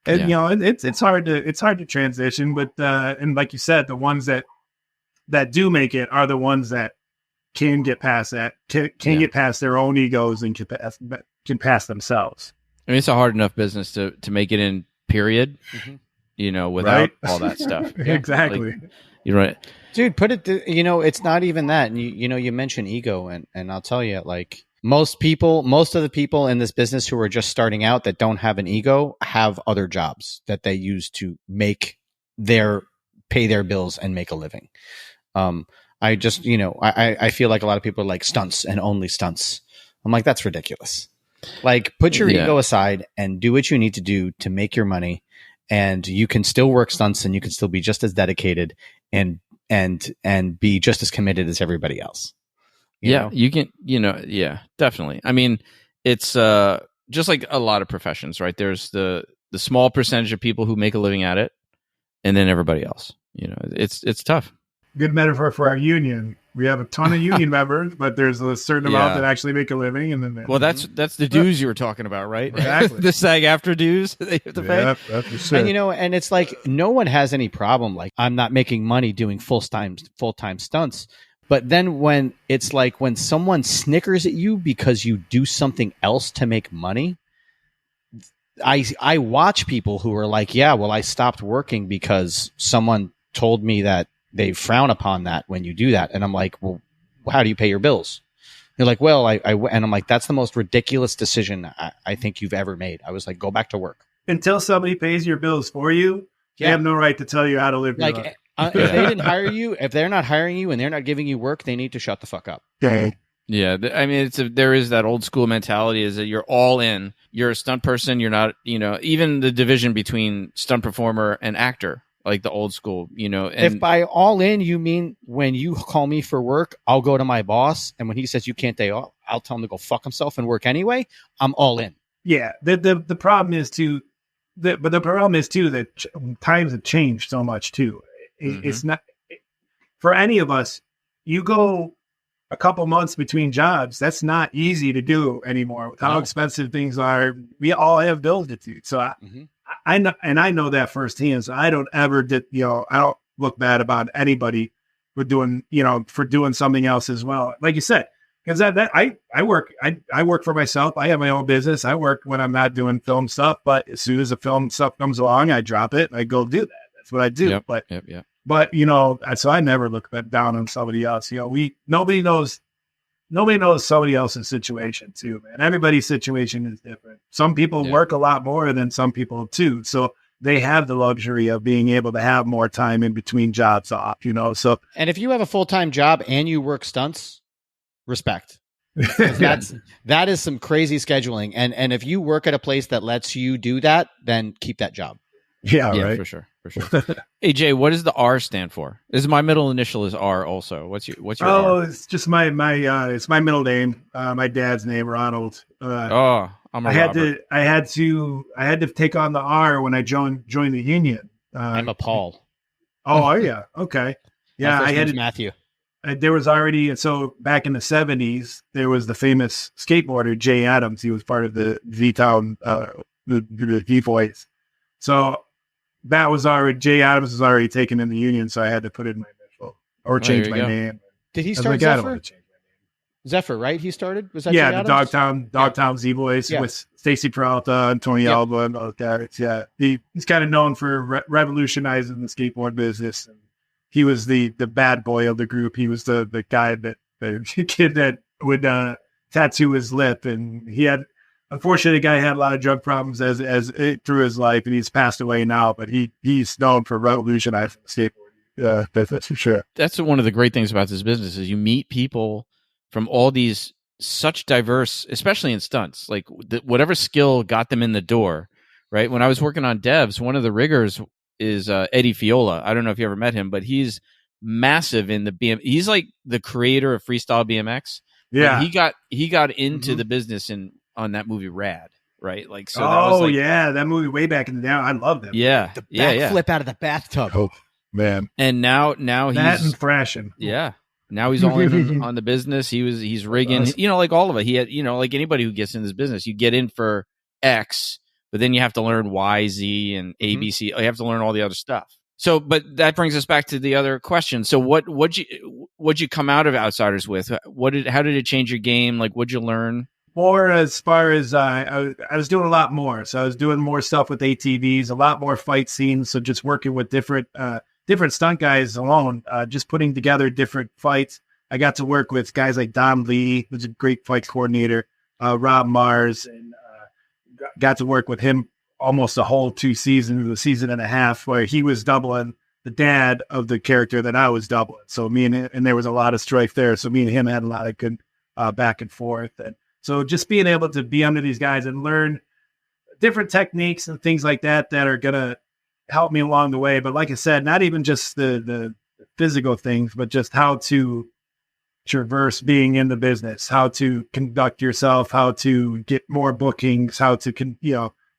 Speaker 3: And you know, it's hard to transition, but and like you said, the ones that do make it are the ones that can get past that, can get past their own egos and can pass themselves.
Speaker 1: I mean, it's a hard enough business to make it in, period. You know, without all that stuff.
Speaker 3: Exactly.
Speaker 1: Like, you're right,
Speaker 2: dude. Put it. You know, it's not even that. And you mentioned ego, and I'll tell you, like most of the people in this business who are just starting out that don't have an ego have other jobs that they use to pay their bills and make a living. I just, I feel like a lot of people are like stunts and only stunts. I'm like, that's ridiculous. Like, put your ego aside and do what you need to do to make your money. And you can still work stunts and you can still be just as dedicated and be just as committed as everybody else. You know?
Speaker 1: You can, definitely. I mean, it's just like a lot of professions, right? There's the small percentage of people who make a living at it, and then everybody else. You know, it's tough.
Speaker 3: Good metaphor for our union. We have a ton of union members, but there's a certain amount that actually make a living, and then
Speaker 1: that's the dues you were talking about, right?
Speaker 3: Exactly.
Speaker 1: The SAG-AFTRA dues they have to pay.
Speaker 3: That's for sure.
Speaker 2: And and it's like no one has any problem. Like, I'm not making money doing full-time stunts, but then when it's like when someone snickers at you because you do something else to make money, I watch people who are like, yeah, well, I stopped working because someone told me that they frown upon that when you do that. And I'm like, well, how do you pay your bills? They're like, well, and I'm like, that's the most ridiculous decision I think you've ever made. I was like, go back to work.
Speaker 3: Until somebody pays your bills for you, they have no right to tell you how to live your life.
Speaker 2: If they didn't hire you, if they're not hiring you and they're not giving you work, they need to shut the fuck up.
Speaker 1: Yeah, I mean, there is that old school mentality is that you're all in. You're a stunt person. You're not, even the division between stunt performer and actor, like the old school, And
Speaker 2: if by all in you mean when you call me for work, I'll go to my boss, and when he says you can't day off, I'll tell him to go fuck himself and work anyway. I'm all in.
Speaker 3: Yeah, the problem is too, but the problem is too that times have changed so much too. It's not for any of us. You go a couple months between jobs. That's not easy to do anymore. With how expensive things are, we all have bills to do. So I know, and I know that firsthand. So I don't ever I don't look bad about anybody for doing something else as well. Like you said, because I work for myself. I have my own business. I work when I'm not doing film stuff. But as soon as the film stuff comes along, I drop it and I go do that. That's what I do. But so I never look down on somebody else. Nobody knows somebody else's situation too, man. Everybody's situation is different. Some people work a lot more than some people too. So they have the luxury of being able to have more time in between jobs off, So,
Speaker 2: and if you have a full-time job and you work stunts, respect. That is some crazy scheduling. And if you work at a place that lets you do that, then keep that job.
Speaker 3: Yeah, right.
Speaker 1: For sure. Hey Jay, what does the R stand for? My middle initial is R also. What's your R?
Speaker 3: It's just my it's my middle name. My dad's name, Ronald.
Speaker 1: I'm a Robert.
Speaker 3: I had to take on the R when I joined the union.
Speaker 2: I'm a Paul.
Speaker 3: Oh yeah, okay. Yeah, I had
Speaker 2: Matthew.
Speaker 3: There was already, so back in the 70s, there was the famous skateboarder Jay Adams. He was part of the V-Town, the V-Boys. So that was already, Jay Adams was already taken in the union, so I had to put in my initial or change my name.
Speaker 2: Did he start Zephyr? Zephyr, right? He started? Was that Jay Adams?
Speaker 3: Dogtown Z-Boys with Stacy Peralta and Tony Alba and all those guys. Yeah. He's kind of known for revolutionizing the skateboard business. And he was the bad boy of the group. He was the guy the kid that would tattoo his lip, and he had, unfortunately, the guy had a lot of drug problems as through his life, and he's passed away now. But he's known for revolutionizing the skateboard. That's for sure.
Speaker 1: That's one of the great things about this business is you meet people from all these such diverse, especially in stunts, like whatever skill got them in the door. Right. When I was working on Devs, one of the riggers is Eddie Fiola. I don't know if you ever met him, but he's massive in the He's like the creator of freestyle BMX.
Speaker 3: Yeah,
Speaker 1: he got into the business on that movie Rad, right? Like so.
Speaker 3: That movie way back in the day. I love that.
Speaker 1: Yeah,
Speaker 2: the backflip out of the bathtub.
Speaker 3: Oh man!
Speaker 1: And now he's
Speaker 3: that and thrashing.
Speaker 1: Yeah. Now he's all in on the business. He's rigging. Like all of it. He had like anybody who gets in this business, you get in for X. but then you have to learn Y, Z, and ABC. You have to learn all the other stuff. So, but that brings us back to the other question. So what'd you come out of Outsiders with? How did it change your game? Like, what'd you learn?
Speaker 3: More as far as I was doing a lot more. So I was doing more stuff with ATVs, a lot more fight scenes. So just working with different stunt guys alone, just putting together different fights. I got to work with guys like Don Lee, who's a great fight coordinator, Rob Mars, and got to work with him almost the whole 2 seasons, a season and a half, where he was doubling the dad of the character that I was doubling. So me and him, and there was a lot of strife there. So me and him had a lot of good back and forth. And so just being able to be under these guys and learn different techniques and things like that are going to help me along the way. But like I said, not even just the physical things, but just how to traverse being in the business, how to conduct yourself, how to get more bookings, how to,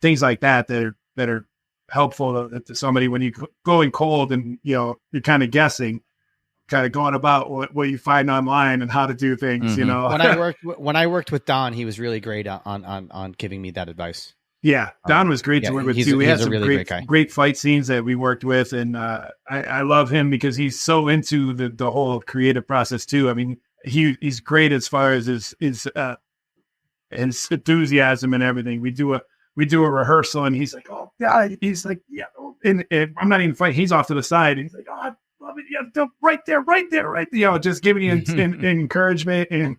Speaker 3: things like that are helpful to somebody when you going cold and, you're kind of guessing, kind of going about what you find online and how to do things,
Speaker 2: When I worked with Don, he was really great on giving me that advice.
Speaker 3: Yeah, Don was great to work with too. We had some great fight scenes that we worked with, and I love him because he's so into the whole creative process too. I mean, he's great as far as his enthusiasm and everything. We do a rehearsal, and he's like, "Oh yeah," he's like, "Yeah," and I'm not even fighting. He's off to the side, and he's like, "Oh, I love it, yeah, right there," just giving you encouragement and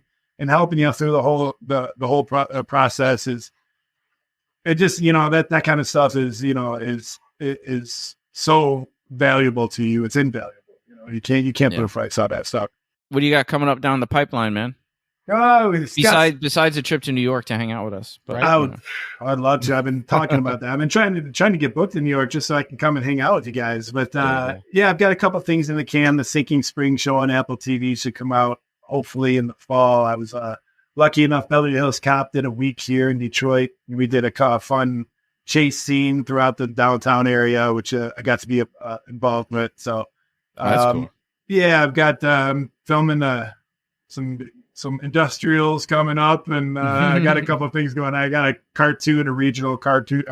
Speaker 3: helping you through the whole process is. It just, that kind of stuff is so valuable to you. It's invaluable. You can't put a price on that stuff.
Speaker 1: What do you got coming up down the pipeline, man?
Speaker 3: Oh,
Speaker 1: besides a trip to New York to hang out with us. But
Speaker 3: I'd love to. I've been talking about that. I've been trying to get booked in New York just so I can come and hang out with you guys. But I've got a couple things in the can. The Sinking Spring show on Apple TV should come out hopefully in the fall. I was lucky enough, Beverly Hills Cop did a week here in Detroit. We did a fun chase scene throughout the downtown area, which I got to be involved with. So,
Speaker 1: that's cool.
Speaker 3: Yeah, I've got filming some industrials coming up, and I got a couple of things going. I got a regional cartoon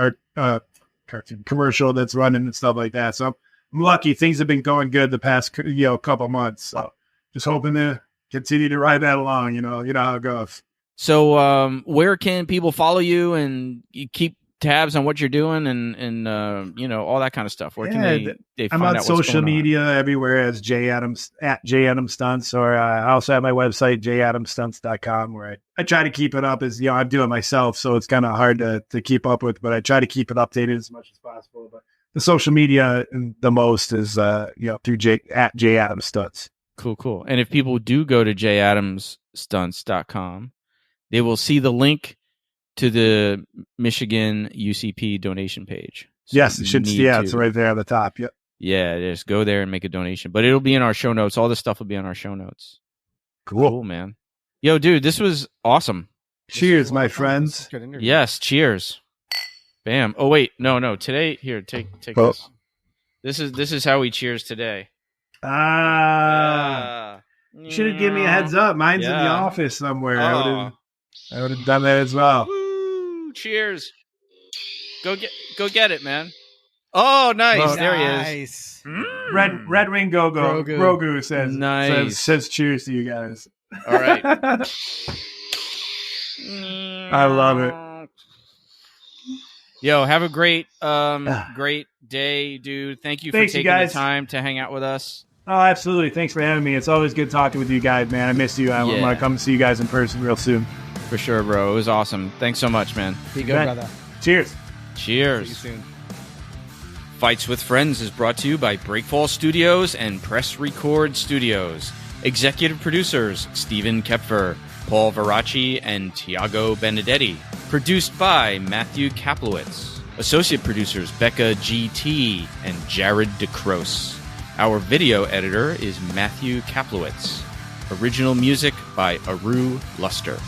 Speaker 3: commercial that's running and stuff like that. So I'm lucky. Things have been going good the past couple of months. So just hoping to continue to ride that along, you know how it goes.
Speaker 1: So, where can people follow you and you keep tabs on what you're doing and all that kind of stuff? Where can they find out what's going on? I'm on social media everywhere as J Adams at J Adams Stunts, or I also have my website, jadamstunts.com, where I try to keep it up as, I'm doing it myself. So it's kind of hard to keep up with, but I try to keep it updated as much as possible. But the social media the most is, through at J Adams Stunts. Cool. And if people do go to jadamstunts.com, they will see the link to the Michigan UCP donation page. So
Speaker 3: yes, it should. Yeah, it's right there at the top. Yep.
Speaker 1: Yeah, just go there and make a donation. But it'll be in our show notes. All this stuff will be in our show notes.
Speaker 3: Cool,
Speaker 1: man. Yo, dude, this was awesome.
Speaker 3: Cheers, my friends.
Speaker 1: Yes, cheers. Bam. Oh wait, no. Today, here, take this. This is how we cheers today.
Speaker 3: Should have given me a heads up. Mine's in the office somewhere. I would have done that as well.
Speaker 1: Woo, cheers. Go get it, man. Oh, nice. There he is.
Speaker 3: Red Wing Grogu says nice. Says cheers to you guys.
Speaker 1: All right.
Speaker 3: I love it.
Speaker 1: Yo, have a great day, dude. Thank you for taking the time to hang out with us.
Speaker 3: Oh, absolutely. Thanks for having me. It's always good talking with you guys, man. I miss you. I want to come see you guys in person real soon.
Speaker 1: For sure, bro. It was awesome. Thanks so much, man.
Speaker 2: Be good, brother.
Speaker 3: Cheers.
Speaker 1: Cheers.
Speaker 2: See you soon.
Speaker 1: Fights with Friends is brought to you by Breakfall Studios and Press Record Studios. Executive producers, Stephen Koepfer, Paul Varacchi, and Thiago Benedetti. Produced by Matthew Kaplowitz. Associate producers, Becca G.T. and Jared DeCrose. Our video editor is Matthew Kaplowitz. Original music by Aru Luster.